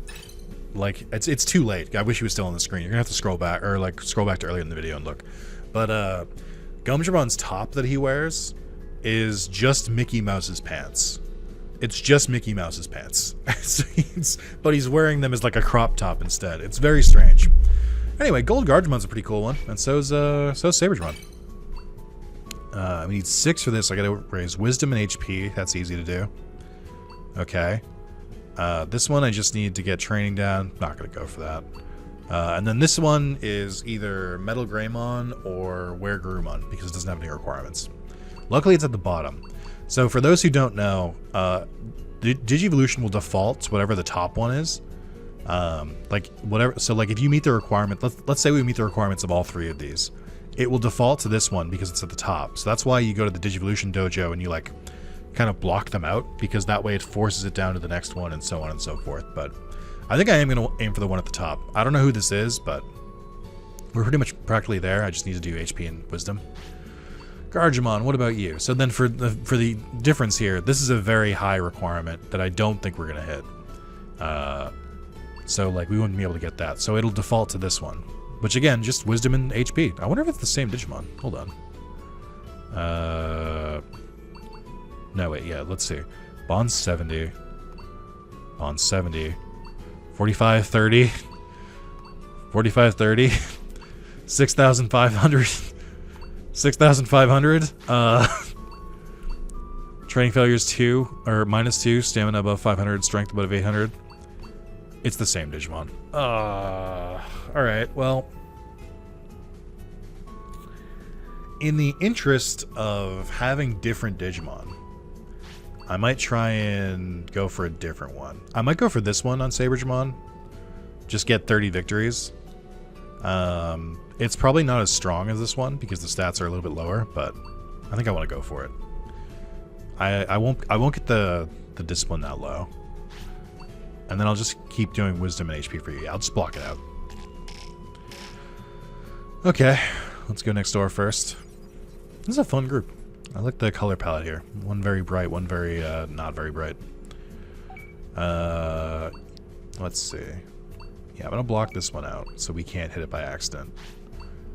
like it's too late. I wish he was still on the screen. You're gonna have to scroll back or like scroll back to earlier in the video and look. But Gumdramon's top that he wears is just Mickey Mouse's pants. It's just Mickey Mouse's pants. But he's wearing them as like a crop top instead. It's very strange. Anyway, Gold Guardramon's a pretty cool one, and so's Saberdramon. We need 6 for this. I gotta raise Wisdom and HP. That's easy to do. Okay. This one I just need to get training down. Not gonna go for that. And then this one is either Metal Greymon or Weregarurumon because it doesn't have any requirements. Luckily, it's at the bottom. So for those who don't know, Digivolution will default to whatever the top one is. Like whatever. So like if you meet the requirement, let's say we meet the requirements of all 3 of these, it will default to this one because it's at the top. So that's why you go to the Digivolution dojo and you like kind of block them out, because that way it forces it down to the next one and so on and so forth. But I think I am going to aim for the one at the top. I don't know who this is, but we're pretty much practically there. I just need to do HP and Wisdom. Guardramon, what about you? So then for the difference here, this is a very high requirement that I don't think we're going to hit. So like we wouldn't be able to get that. So it'll default to this one, which again, just Wisdom and HP. I wonder if it's the same Digimon. Hold on. No, wait, yeah, let's see. Bond 70. Bond 70. 45, 30. 45, 30. 6,500. 6,500. Training failures 2, or -2. Stamina above 500. Strength above 800. It's the same Digimon. Alright, well. In the interest of having different Digimon, I might try and go for a different one. I might go for this one on Saberdramon. Just get 30 victories. It's probably not as strong as this one because the stats are a little bit lower, but I think I want to go for it. I won't get the discipline that low. And then I'll just keep doing Wisdom and HP for you. I'll just block it out. Okay, let's go next door first. This is a fun group. I like the color palette here. One very bright, one very not very bright. Let's see. Yeah, I'm gonna block this one out so we can't hit it by accident.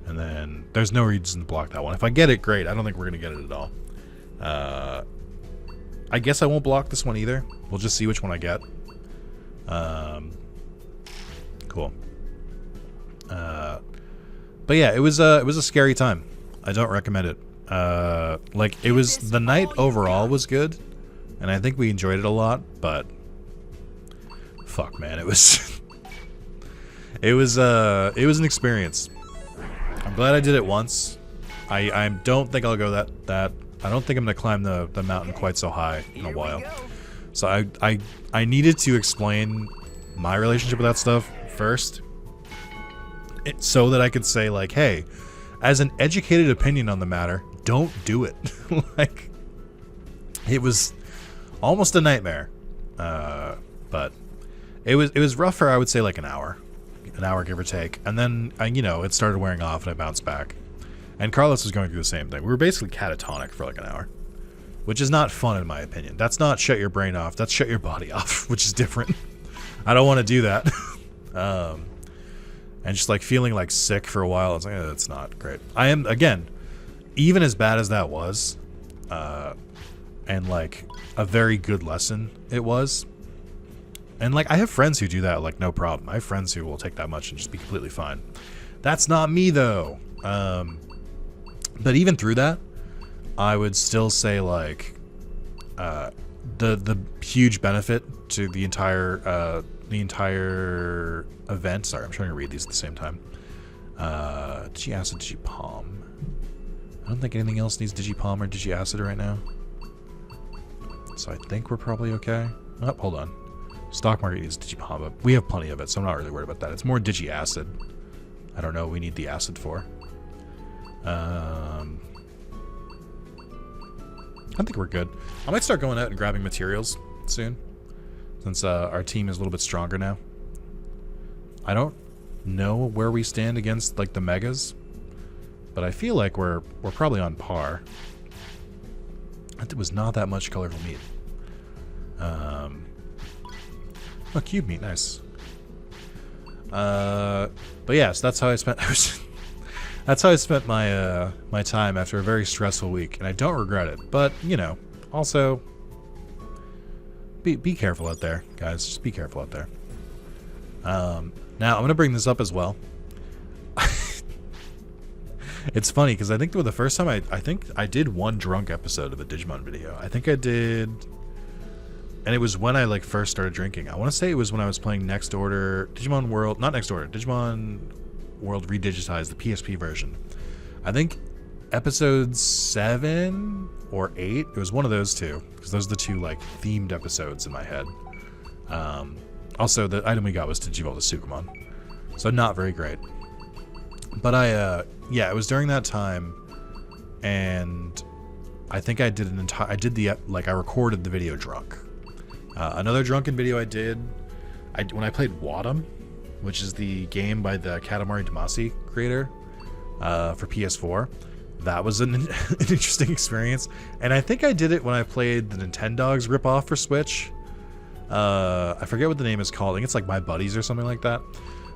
And then there's no reason to block that one. If I get it, great. I don't think we're gonna get it at all. I guess I won't block this one either. We'll just see which one I get. Cool. But yeah, it was a scary time. I don't recommend it. Like it was, the night overall was good, and I think we enjoyed it a lot. But fuck, man, it was it was an experience. I'm glad I did it once. I don't think I'll go that. I don't think I'm gonna climb the mountain quite so high in a while. So I needed to explain my relationship with that stuff first, so that I could say like, hey, as an educated opinion on the matter, don't do it. Like, it was almost a nightmare, but it was rough for, I would say, like an hour. an hour give or take, and then you know, it started wearing off and I bounced back. And Carlos was going through the same thing. We were basically catatonic for like an hour, which is not fun in my opinion. That's not shut your brain off. That's shut your body off, which is different. I don't want to do that. And just like feeling like sick for a while, it's like, that's not great. I am, again, even as bad as that was, and like a very good lesson it was. And like I have friends who do that like no problem. I have friends who will take that much and just be completely fine. That's not me though. But even through that, I would still say like the huge benefit to the entire event. Sorry, I'm trying to read these at the same time. Digiacid, Digipalm. I don't think anything else needs Digipalm or Digiacid right now. So I think we're probably okay. Oh, hold on. Stock market needs Digipalm, but we have plenty of it, so I'm not really worried about that. It's more Digiacid. I don't know what we need the acid for. I think we're good. I might start going out and grabbing materials soon, since our team is a little bit stronger now. I don't know where we stand against like the megas, but I feel like we're probably on par. It was not that much colorful meat. Oh, cube meat, nice. But yes, that's how I spent. That's how I spent my my time after a very stressful week, and I don't regret it. But you know, also be careful out there, guys. Just be careful out there. Now I'm gonna bring this up as well. It's funny because I think the first time I think I did one drunk episode of a Digimon video. I think I did, and it was when I like first started drinking. I want to say it was when I was playing Next Order Digimon World, not Next Order, Digimon World Redigitized, the PSP version. I think episode 7 or 8. It was one of those two, because those are the two like themed episodes in my head. Also, the item we got was Digivolve the Sukumon, so not very great. But yeah, it was during that time, and I think I did I recorded the video drunk. Another drunken video I did, when I played Wadum, which is the game by the Katamari Damacy creator for PS4. That was an interesting experience. And I think I did it when I played the Nintendogs ripoff for Switch. I forget what the name is called. I think it's like My Buddies or something like that.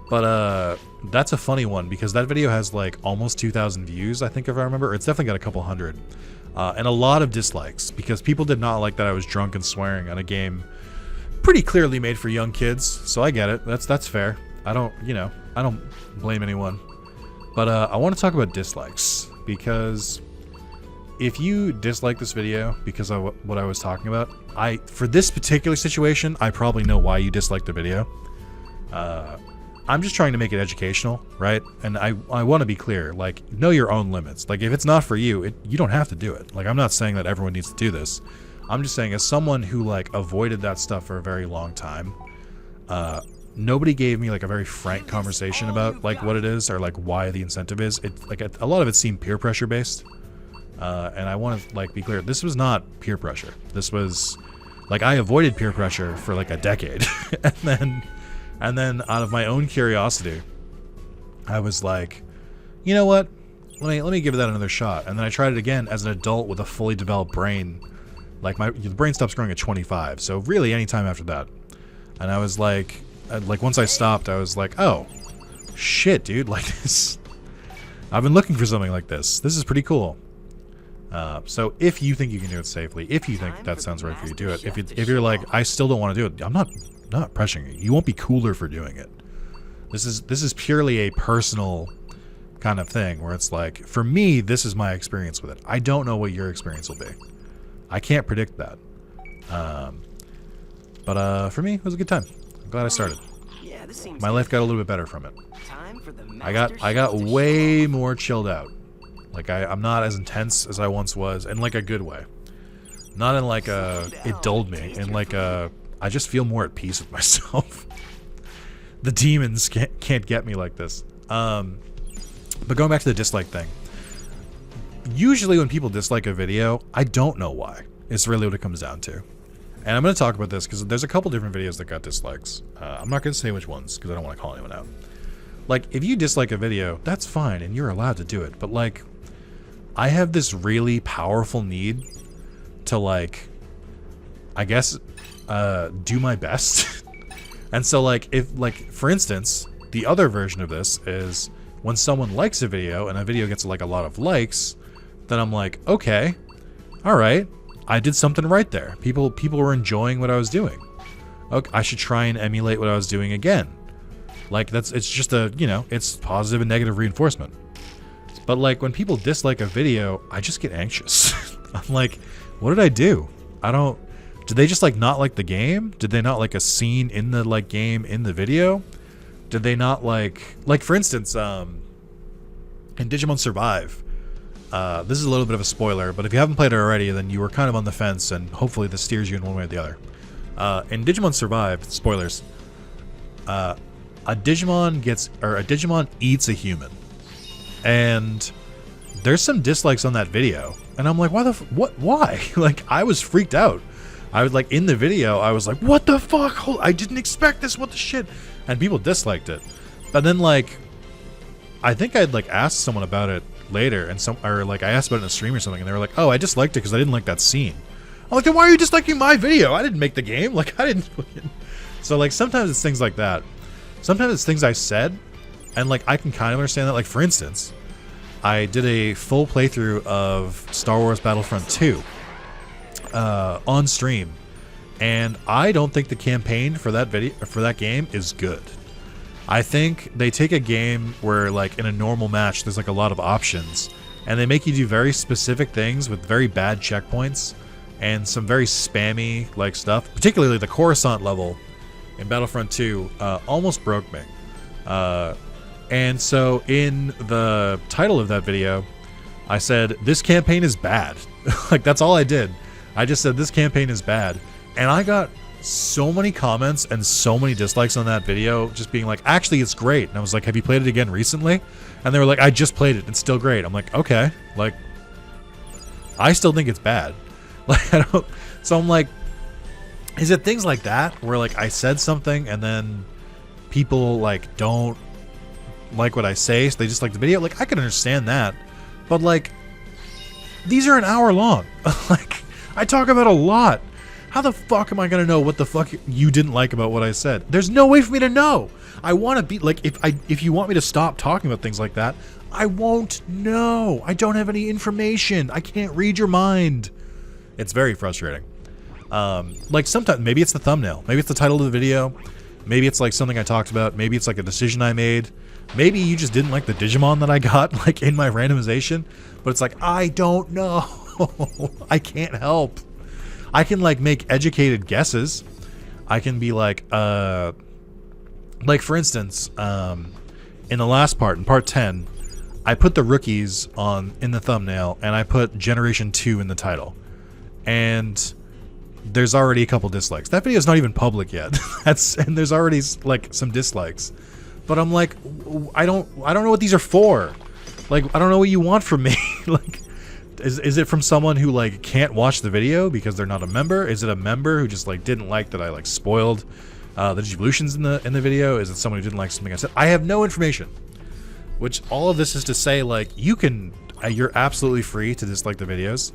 But that's a funny one because that video has like almost 2,000 views, I think, if I remember. It's definitely got a couple hundred. And a lot of dislikes because people did not like that I was drunk and swearing on a game pretty clearly made for young kids. So I get it. That's fair. I don't blame anyone. But I want to talk about dislikes, because if you dislike this video because of what I was talking about, for this particular situation, I probably know why you disliked the video. I'm just trying to make it educational, right? And I want to be clear, like, know your own limits. Like, if it's not for you, you don't have to do it. Like, I'm not saying that everyone needs to do this. I'm just saying, as someone who, like, avoided that stuff for a very long time, nobody gave me, like, a very frank conversation about, like, what it is or, like, why the incentive is. Like, a lot of it seemed peer pressure based. And I want to, like, be clear. This was not peer pressure. This was, like, I avoided peer pressure for, like, a decade. And then out of my own curiosity, I was like, you know what? Let me give that another shot. And then I tried it again as an adult with a fully developed brain. Like, the brain stops growing at 25. So really any time after that. And I was like once I stopped, I was like, oh, shit, dude. Like this. I've been looking for something like this. This is pretty cool. So if you think you can do it safely, if you think that sounds right for you, do it. If you're like, I still don't want to do it, I'm not pressuring you. You won't be cooler for doing it. This is purely a personal kind of thing where it's like, for me, this is my experience with it. I don't know what your experience will be. I can't predict that. But for me, it was a good time. I'm glad I started. Yeah, this seems My life got a little bit better from it. time for the I got way more chilled out. Like I'm not as intense as I once was, in like a good way. Not in like it dulled me. In like I just feel more at peace with myself. The demons can't get me like this. But going back to the dislike thing. Usually when people dislike a video, I don't know why. It's really what it comes down to. And I'm going to talk about this because there's a couple different videos that got dislikes. I'm not going to say which ones because I don't want to call anyone out. Like, if you dislike a video, that's fine, and you're allowed to do it. But, like, I have this really powerful need to, like, I guess, do my best. And so, like, if, like, for instance, the other version of this is when someone likes a video, and a video gets, like, a lot of likes, then I'm like, okay, alright, I did something right there. People were enjoying what I was doing. Okay, I should try and emulate what I was doing again. Like, it's just a, you know, it's positive and negative reinforcement. But, like, when people dislike a video, I just get anxious. I'm like, what did I do? Did they just, like, not like the game? Did they not like a scene in the, like, game in the video? Did they not like, for instance, in Digimon Survive, this is a little bit of a spoiler, but if you haven't played it already, then you were kind of on the fence, and hopefully this steers you in one way or the other. In Digimon Survive, spoilers, a Digimon eats a human, and there's some dislikes on that video, and I'm like, why? Like, I was freaked out. I was like, in the video, I was like, what the fuck? I didn't expect this, what the shit? And people disliked it. But then, like, I think I'd, like, asked someone about it later, or, like, I asked about it in a stream or something, and they were like, oh, I disliked it because I didn't like that scene. I'm like, then why are you disliking my video? I didn't make the game. Like, I didn't. So, like, sometimes it's things like that. Sometimes it's things I said, and, like, I can kind of understand that. Like, for instance, I did a full playthrough of Star Wars Battlefront 2 on stream, and I don't think the campaign for that game is good. I think they take a game where, like, in a normal match, there's, like, a lot of options, and they make you do very specific things with very bad checkpoints and some very spammy, like, stuff. Particularly the Coruscant level in Battlefront 2 almost broke me. And so in the title of that video, I said, this campaign is bad. Like, that's all I did. I just said, this campaign is bad. And I got so many comments and so many dislikes on that video, just being like, actually, it's great. And I was like, have you played it again recently? And they were like, I just played it. It's still great. I'm like, okay. Like, I still think it's bad. Like, I don't. So I'm like, is it things like that where, like, I said something and then people, like, don't like what I say, so they just like the video? Like, I can understand that. But, like, these are an hour long. Like, I talk about a lot. How the fuck am I gonna know what the fuck you didn't like about what I said? There's no way for me to know. I want to be like, if you want me to stop talking about things like that, I won't know. I don't have any information. I can't read your mind. It's very frustrating. Like, sometimes maybe it's the thumbnail, maybe it's the title of the video, maybe it's like something I talked about, maybe it's like a decision I made, maybe you just didn't like the Digimon that I got, like, in my randomization. But it's like, I don't know. I can't help. I can, like, make educated guesses. I can be like for instance, in the last part, in part 10, I put the rookies in the thumbnail, and I put Generation 2 in the title. And there's already a couple dislikes. That video is not even public yet. And there's already, like, some dislikes. But I'm like, I don't know what these are for. Like, I don't know what you want from me. Like, is it from someone who, like, can't watch the video because they're not a member? Is it a member who just, like, didn't like that I, like, spoiled the Digivolutions in the video? Is it someone who didn't like something I said? I have no information. Which, all of this is to say, like, you're absolutely free to dislike the videos.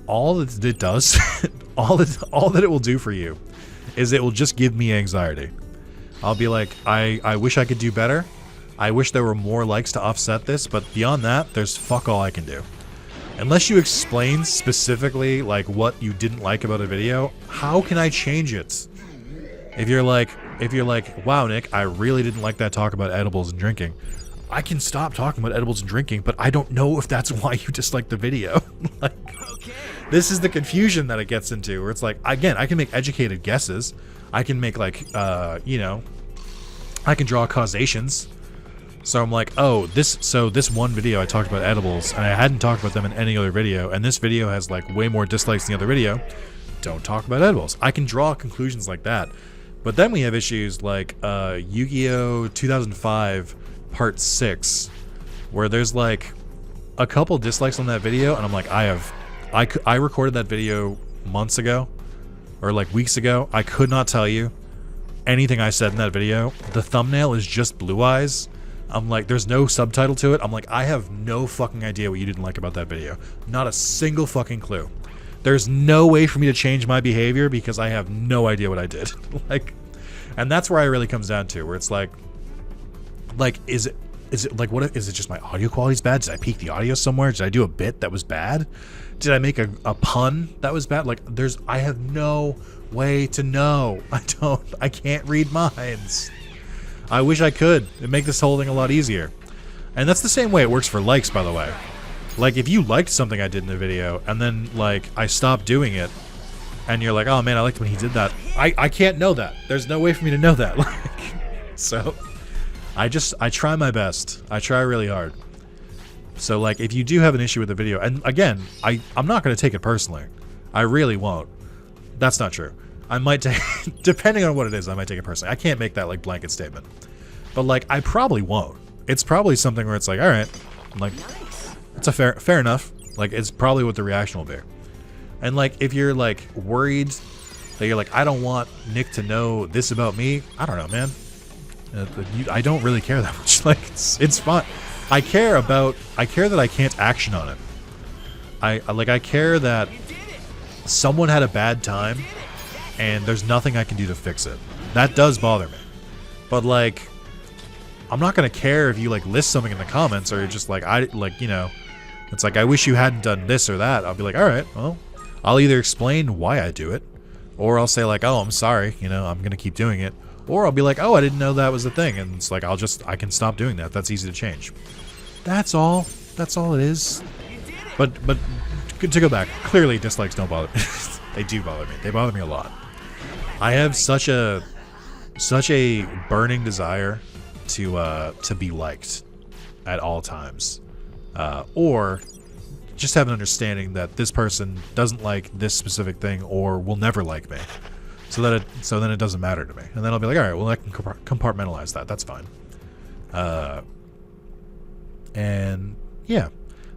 All that it does, all that it will do for you, is it will just give me anxiety. I'll be like, I wish I could do better. I wish there were more likes to offset this, but beyond that, there's fuck all I can do. Unless you explain specifically, like, what you didn't like about a video, how can I change it? If you're like, wow, Nick, I really didn't like that talk about edibles and drinking, I can stop talking about edibles and drinking, but I don't know if that's why you disliked the video. Like, Okay. this is the confusion that it gets into, where it's like, again, I can make educated guesses. I can make, like, you know, I can draw causations. So I'm like, oh, this one video I talked about edibles, and I hadn't talked about them in any other video, and this video has, like, way more dislikes than the other video. Don't talk about edibles. I can draw conclusions like that. But then we have issues like Yu-Gi-Oh! 2005 Part 6, where there's, like, a couple dislikes on that video, and I'm like, I recorded that video months ago, or, like, weeks ago. I could not tell you anything I said in that video. The thumbnail is just blue eyes. I'm like, there's no subtitle to it. I'm like, I have no fucking idea what you didn't like about that video. Not a single fucking clue. There's no way for me to change my behavior because I have no idea what I did. Like, and that's where it really comes down to, where it's like is it like, what is it, just my audio quality's bad? Did I peak the audio somewhere? Did I do a bit that was bad? Did I make a pun that was bad? Like, I have no way to know. I can't read minds. I wish I could. It'd make this whole thing a lot easier. And that's the same way it works for likes, by the way. Like, if you liked something I did in the video, and then, like, I stopped doing it, and you're like, oh man, I liked when he did that. I can't know that. There's no way for me to know that. Like, so, I try my best. I try really hard. So, like, if you do have an issue with the video, and again, I'm not going to take it personally. I really won't. That's not true. I might take, depending on what it is, I might take it personally. I can't make that, like, blanket statement. But, like, I probably won't. It's probably something where it's like, alright, like, it's a fair enough. Like, it's probably what the reaction will be. And, like, if you're, like, worried that you're like, I don't want Nick to know this about me, I don't know, man. I don't really care that much. Like, it's fine. I care that I can't action on it. I care that someone had a bad time and there's nothing I can do to fix it. That does bother me. But, like, I'm not gonna care if you, like, list something in the comments, or you're just like, you know, it's like, I wish you hadn't done this or that. I'll be like, alright, well, I'll either explain why I do it, or I'll say, like, oh, I'm sorry, you know, I'm gonna keep doing it. Or I'll be like, oh, I didn't know that was a thing, and it's like, I can stop doing that. That's easy to change. That's all. That's all it is. But to go back, clearly dislikes don't bother me. They do bother me. They bother me a lot. I have such a burning desire to be liked at all times, or just have an understanding that this person doesn't like this specific thing or will never like me, so then it doesn't matter to me, and then I'll be like, all right, well, I can compartmentalize that. That's fine. And yeah,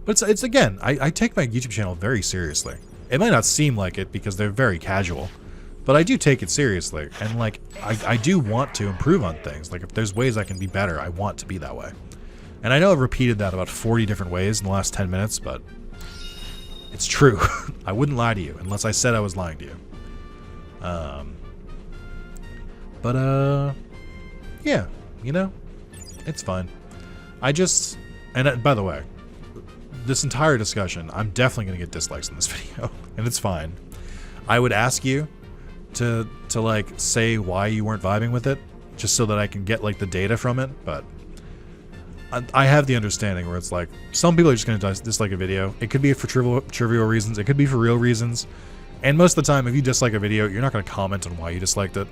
but it's again, I take my YouTube channel very seriously. It might not seem like it because they're very casual, but I do take it seriously, and, like, I do want to improve on things. Like, if there's ways I can be better, I want to be that way. And I know I've repeated that about 40 different ways in the last 10 minutes, but it's true. I wouldn't lie to you unless I said I was lying to you. Yeah, you know, it's fine. And by the way, this entire discussion, I'm definitely going to get dislikes in this video, and it's fine. I would ask you to like, say why you weren't vibing with it, just so that I can get, like, the data from it, but I have the understanding where it's like, some people are just going to dislike a video. It could be for trivial reasons, it could be for real reasons, and most of the time, if you dislike a video, you're not going to comment on why you disliked it.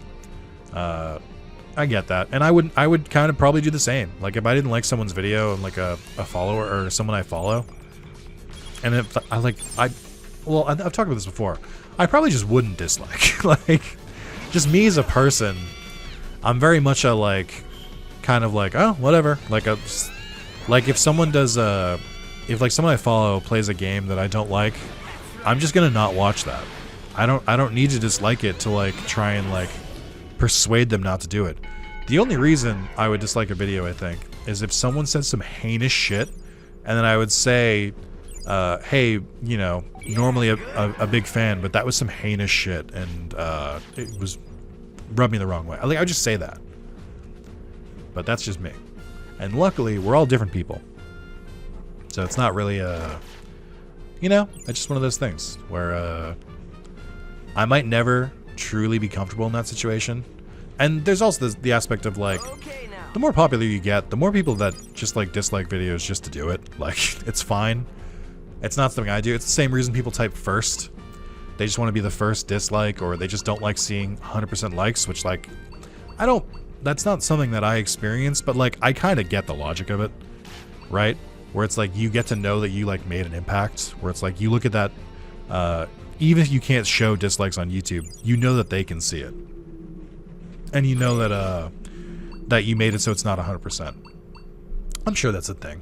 I get that, and I would kind of probably do the same. Like, if I didn't like someone's video, and, like, a follower or someone I follow, and if well, I've talked about this before, I probably just wouldn't dislike. Like, just me as a person, I'm very much a, like, kind of like, oh, whatever. Like, if someone does if, like, someone I follow plays a game that I don't like, I'm just gonna not watch that. I don't need to dislike it to, like, try and, like, persuade them not to do it. The only reason I would dislike a video, I think, is if someone said some heinous shit, and then I would say, hey, you know, normally a big fan, but that was some heinous shit, and it was rubbed me the wrong way. I would just say that. But that's just me. And luckily, we're all different people. So it's not really you know, it's just one of those things where I might never truly be comfortable in that situation. And there's also the aspect of, like, the more popular you get, the more people that just, like, dislike videos just to do it. Like, it's fine. It's not something I do. It's the same reason people type first. They just want to be the first dislike, or they just don't like seeing 100% likes, which, like, that's not something that I experience, but, like, I kind of get the logic of it, right? Where it's like, you get to know that you, like, made an impact, where it's like, you look at that, even if you can't show dislikes on YouTube, you know that they can see it. And you know that, that you made it so it's not 100%. I'm sure that's a thing.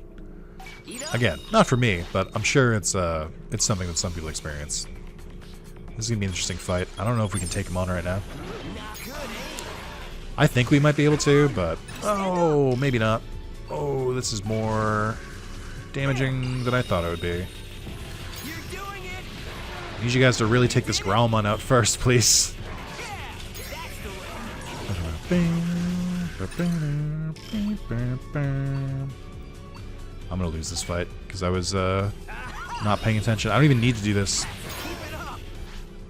Again, not for me, but I'm sure it's something that some people experience. This is gonna be an interesting fight. I don't know if we can take him on right now. I think we might be able to, but oh, maybe not. Oh, this is more damaging than I thought it would be. I need you guys to really take this Growlmon out first, please. I'm gonna lose this fight because I was not paying attention. I don't even need to do this.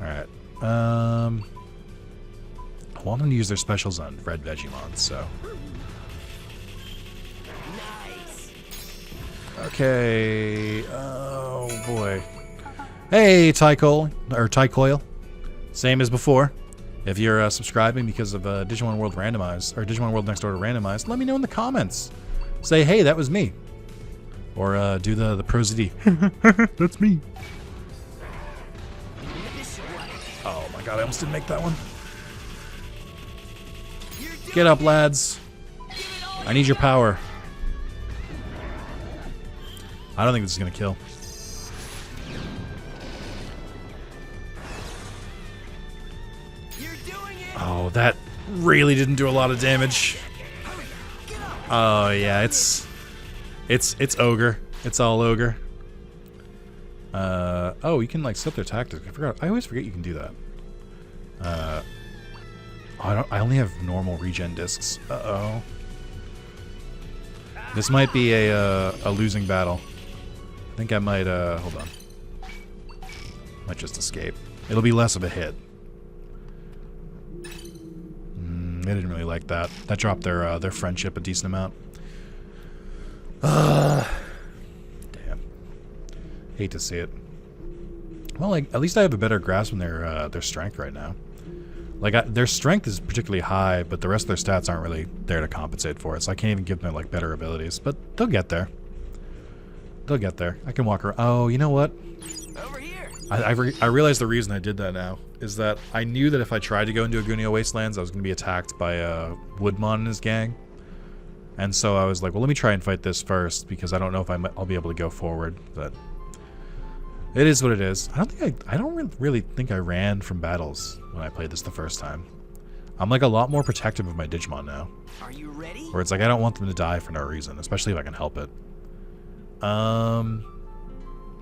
Alright. I want them to use their specials on red Digimon, so. Okay. Oh boy. Hey, Tycoil. Same as before. If you're subscribing because of Digimon World Randomized, or Digimon World Next Door to Randomized, let me know in the comments. Say, hey, that was me. Or do the prosody. That's me. Oh my god, I almost didn't make that one. Get up, lads. I need your power. I don't think this is gonna kill. Oh, that really didn't do a lot of damage. Oh yeah, it's ogre. It's all ogre. Oh, you can like set their tactics. I always forget you can do that. I only have normal regen discs. Uh-oh. This might be a losing battle. I think I might hold on. Might just escape. It'll be less of a hit. They didn't really like that. That dropped their friendship a decent amount. Damn. Hate to see it. Well, like at least I have a better grasp on their strength right now. Like their strength is particularly high, but the rest of their stats aren't really there to compensate for it. So I can't even give them like better abilities. But they'll get there. They'll get there. I can walk around. Oh, you know what? Over here. I realized the reason I did that now is that I knew that if I tried to go into Agunio Wastelands, I was going to be attacked by Woodmon and his gang. And so I was like, well, let me try and fight this first because I don't know if I'll be able to go forward. But it is what it is. I don't really think I ran from battles when I played this the first time. I'm like a lot more protective of my Digimon now. Are you ready? Where it's like I don't want them to die for no reason, especially if I can help it.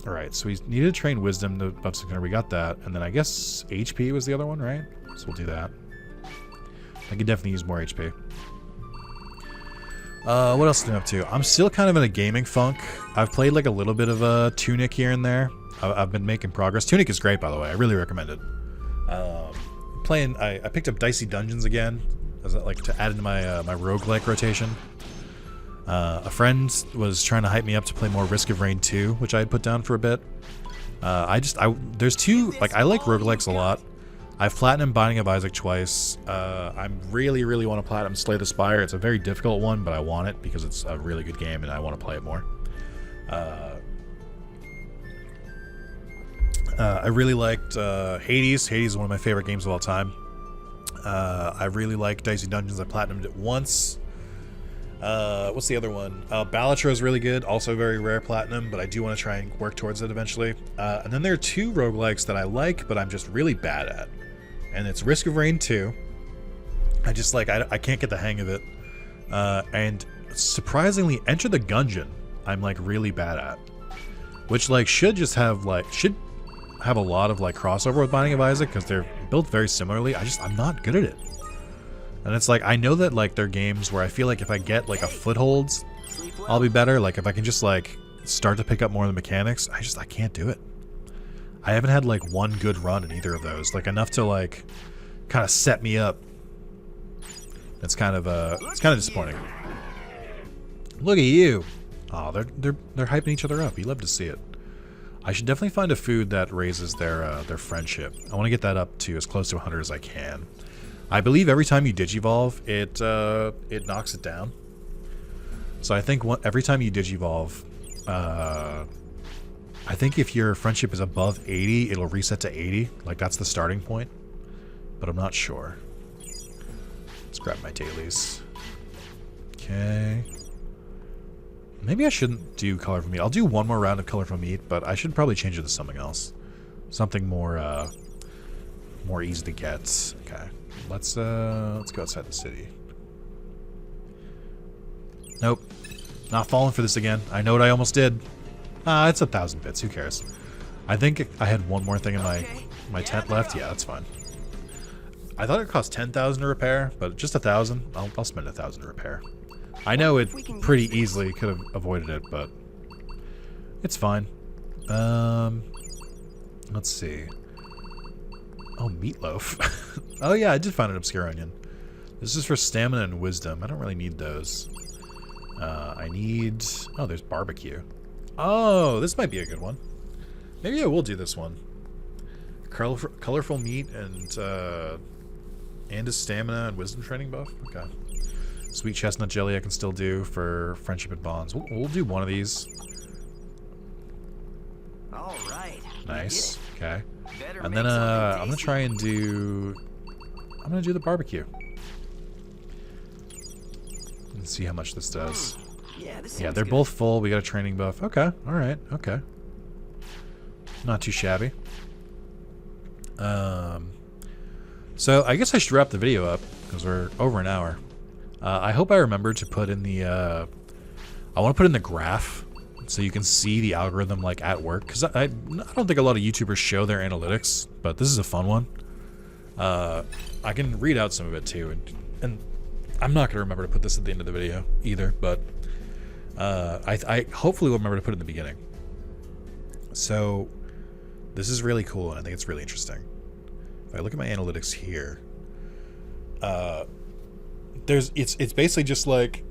Alright, so we needed to train Wisdom to buff 600. We got that. And then I guess HP was the other one, right? So we'll do that. I could definitely use more HP. What else am I up to? I'm still kind of in a gaming funk. I've played like a little bit of Tunic here and there. I've been making progress. Tunic is great, by the way. I really recommend it. I picked up Dicey Dungeons again, as like to add into my my roguelike rotation. A friend was trying to hype me up to play more Risk of Rain 2, which I had put down for a bit. There's two, like I like roguelikes a lot. I've platinum Binding of Isaac twice. I really want to platinum Slay the Spire. It's a very difficult one, but I want it because it's a really good game and I want to play it more. I really liked Hades. Hades is one of my favorite games of all time. I really like Dicey Dungeons. I platinumed it once. What's the other one? Balatro is really good. Also very rare platinum, but I do want to try and work towards it eventually. And then there are two roguelikes that I like, but I'm just really bad at. And it's Risk of Rain 2. I just like, I can't get the hang of it. And surprisingly, Enter the Gungeon, I'm like really bad at. Which like should have a lot of like crossover with Binding of Isaac because they're built very similarly. I'm not good at it. And it's like, I know that like they're games where I feel like if I get like a foothold, I'll be better. Like if I can just like start to pick up more of the mechanics, I can't do it. I haven't had like one good run in either of those, like enough to like kind of set me up. It's kind of disappointing. Look at you. Oh, they're hyping each other up. You love to see it. I should definitely find a food that raises their friendship. I want to get that up to as close to 100 as I can. I believe every time you Digivolve, it knocks it down. So I think every time you Digivolve, I think if your friendship is above 80, it'll reset to 80. Like that's the starting point. But I'm not sure. Let's grab my dailies. Okay. Maybe I shouldn't do color from meat. I'll do one more round of color from meat, but I should probably change it to something else. Something more more easy to get. Okay. Let's go outside the city. Nope. Not falling for this again. I know what I almost did. It's 1,000 bits. Who cares? I think I had one more thing in my tent left. Yeah, that's fine. I thought it cost 10,000 to repair, but just 1,000. I'll spend 1,000 to repair. I know it pretty easily could have avoided it, but it's fine. Let's see. Oh, meatloaf. Oh yeah, I did find an obscure onion. This is for stamina and wisdom. I don't really need those. I need... Oh, there's barbecue. Oh, this might be a good one. Maybe I will do this one. Colorful meat and a stamina and wisdom training buff. Okay. Sweet chestnut jelly I can still do for friendship and bonds. We'll do one of these. All right. Nice. Okay. And then I'm gonna try and do... I'm gonna do the barbecue. And see how much this does. Yeah, they're both full. We got a training buff. Okay. All right. Okay. Not too shabby. So I guess I should wrap the video up because we're over an hour. I hope I remember to put in the I want to put in the graph so you can see the algorithm like at work, because I don't think a lot of YouTubers show their analytics, but this is a fun one. I can read out some of it too, and I'm not gonna remember to put this at the end of the video either, but I hopefully will remember to put it in the beginning. So this is really cool, and I think it's really interesting. If I look at my analytics here, it's basically just like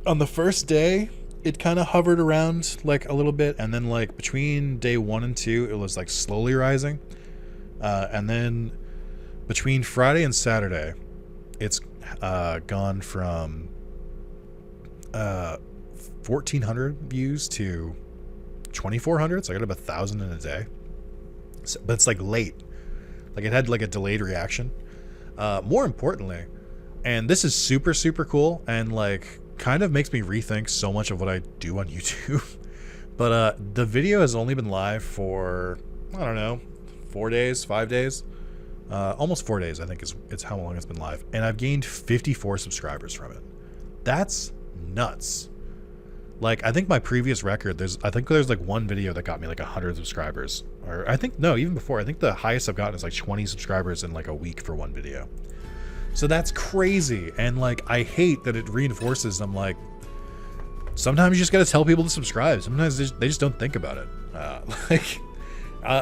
on the first day it kind of hovered around like a little bit, and then like between day 1 and 2 it was like slowly rising, and then between Friday and Saturday it's gone from 1,400 views to 2,400, so I got up 1,000 in a day. So, but it's like late, like it had like a delayed reaction. More importantly, and this is super cool and like kind of makes me rethink so much of what I do on YouTube. But the video has only been live for, I don't know, 4 days, 5 days, almost 4 days I think it's how long it's been live, and I've gained 54 subscribers from it. That's nuts. Like, I think my previous record, I think there's like one video that got me like 100 subscribers, or I think, no, even before, I think the highest I've gotten is like 20 subscribers in like a week for one video. So that's crazy, and like I hate that it reinforces. I'm like, sometimes you just gotta tell people to subscribe. Sometimes they just don't think about it.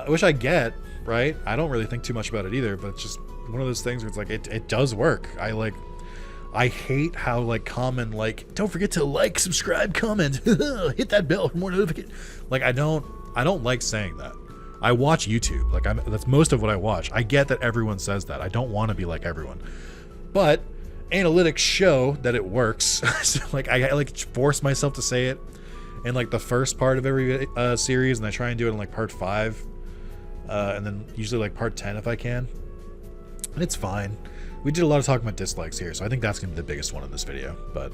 Which I get, right? I don't really think too much about it either, but it's just one of those things where it's like it does work. I hate how like common, like, don't forget to like, subscribe, comment, hit that bell for more notifications. Like I don't like saying that. I watch YouTube. Like that's most of what I watch. I get that everyone says that. I don't want to be like everyone. But analytics show that it works. So like I like force myself to say it in like the first part of every series, and I try and do it in like part 5, and then usually like part 10 if I can. And it's fine. We did a lot of talking about dislikes here, so I think that's gonna be the biggest one in this video. But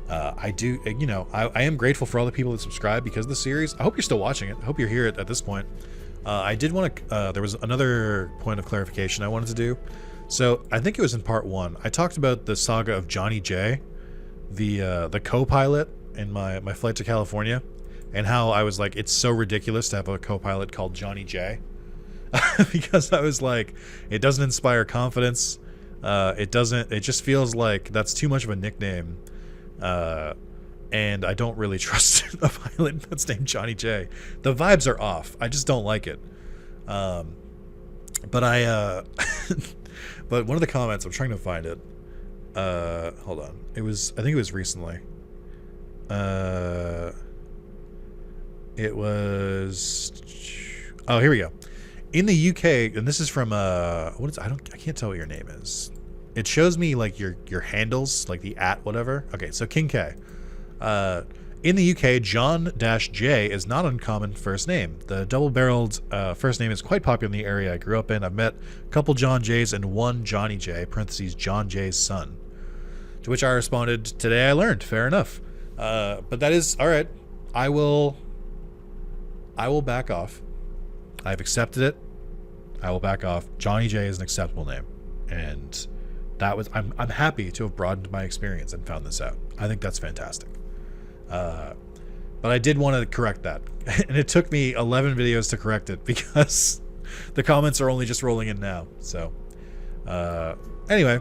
I do, you know, I am grateful for all the people that subscribe because of the series. I hope you're still watching it. I hope you're here at this point. I did want to, there was another point of clarification I wanted to do. So I think it was in part 1. I talked about the saga of Johnny J, the co-pilot in my flight to California, and how I was like, it's so ridiculous to have a co-pilot called Johnny J. Because I was like, it doesn't inspire confidence. It just feels like that's too much of a nickname. And I don't really trust a pilot that's named Johnny J. The vibes are off. I just don't like it. But but one of the comments, I'm trying to find it. Hold on. I think it was recently. It was, oh, here we go. In the UK, and this is from I can't tell what your name is. It shows me like your handles, like the @ whatever. Okay, so King K. In the UK, John-J is not an uncommon first name. The double-barreled first name is quite popular in the area I grew up in. I've met a couple John J's and one Johnny J, parentheses, John J's son. To which I responded, today I learned. Fair enough. But that is, all right. I will back off. I've accepted it. I will back off. Johnny J is an acceptable name. And that was, I'm happy to have broadened my experience and found this out. I think that's fantastic. But I did want to correct that. And it took me 11 videos to correct it because the comments are only just rolling in now. So, anyway,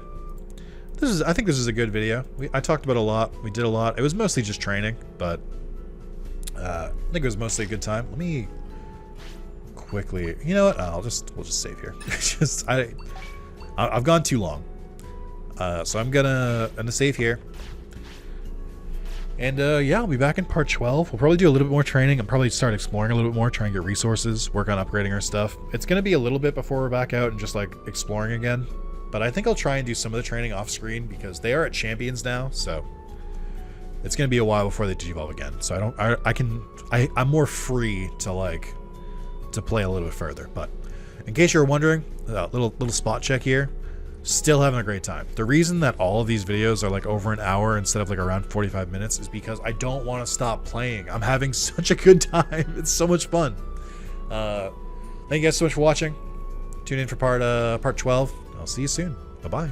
I think this is a good video. I talked about a lot. We did a lot. It was mostly just training, but I think it was mostly a good time. Let me quickly, you know what? We'll just save here. I've gone too long. So I'm gonna save here. And yeah, I'll be back in part 12. We'll probably do a little bit more training and probably start exploring a little bit more, try and get resources, work on upgrading our stuff. It's gonna be a little bit before we're back out and just like exploring again. But I think I'll try and do some of the training off screen because they are at champions now, so it's gonna be a while before they digivolve again. So I'm more free to play a little bit further. But in case you're wondering, little spot check here. Still having a great time. The reason that all of these videos are like over an hour instead of like around 45 minutes is because I don't want to stop playing. I'm having such a good time. It's so much fun. Thank you guys so much for watching. Tune in for part 12. I'll see you soon. Bye-bye.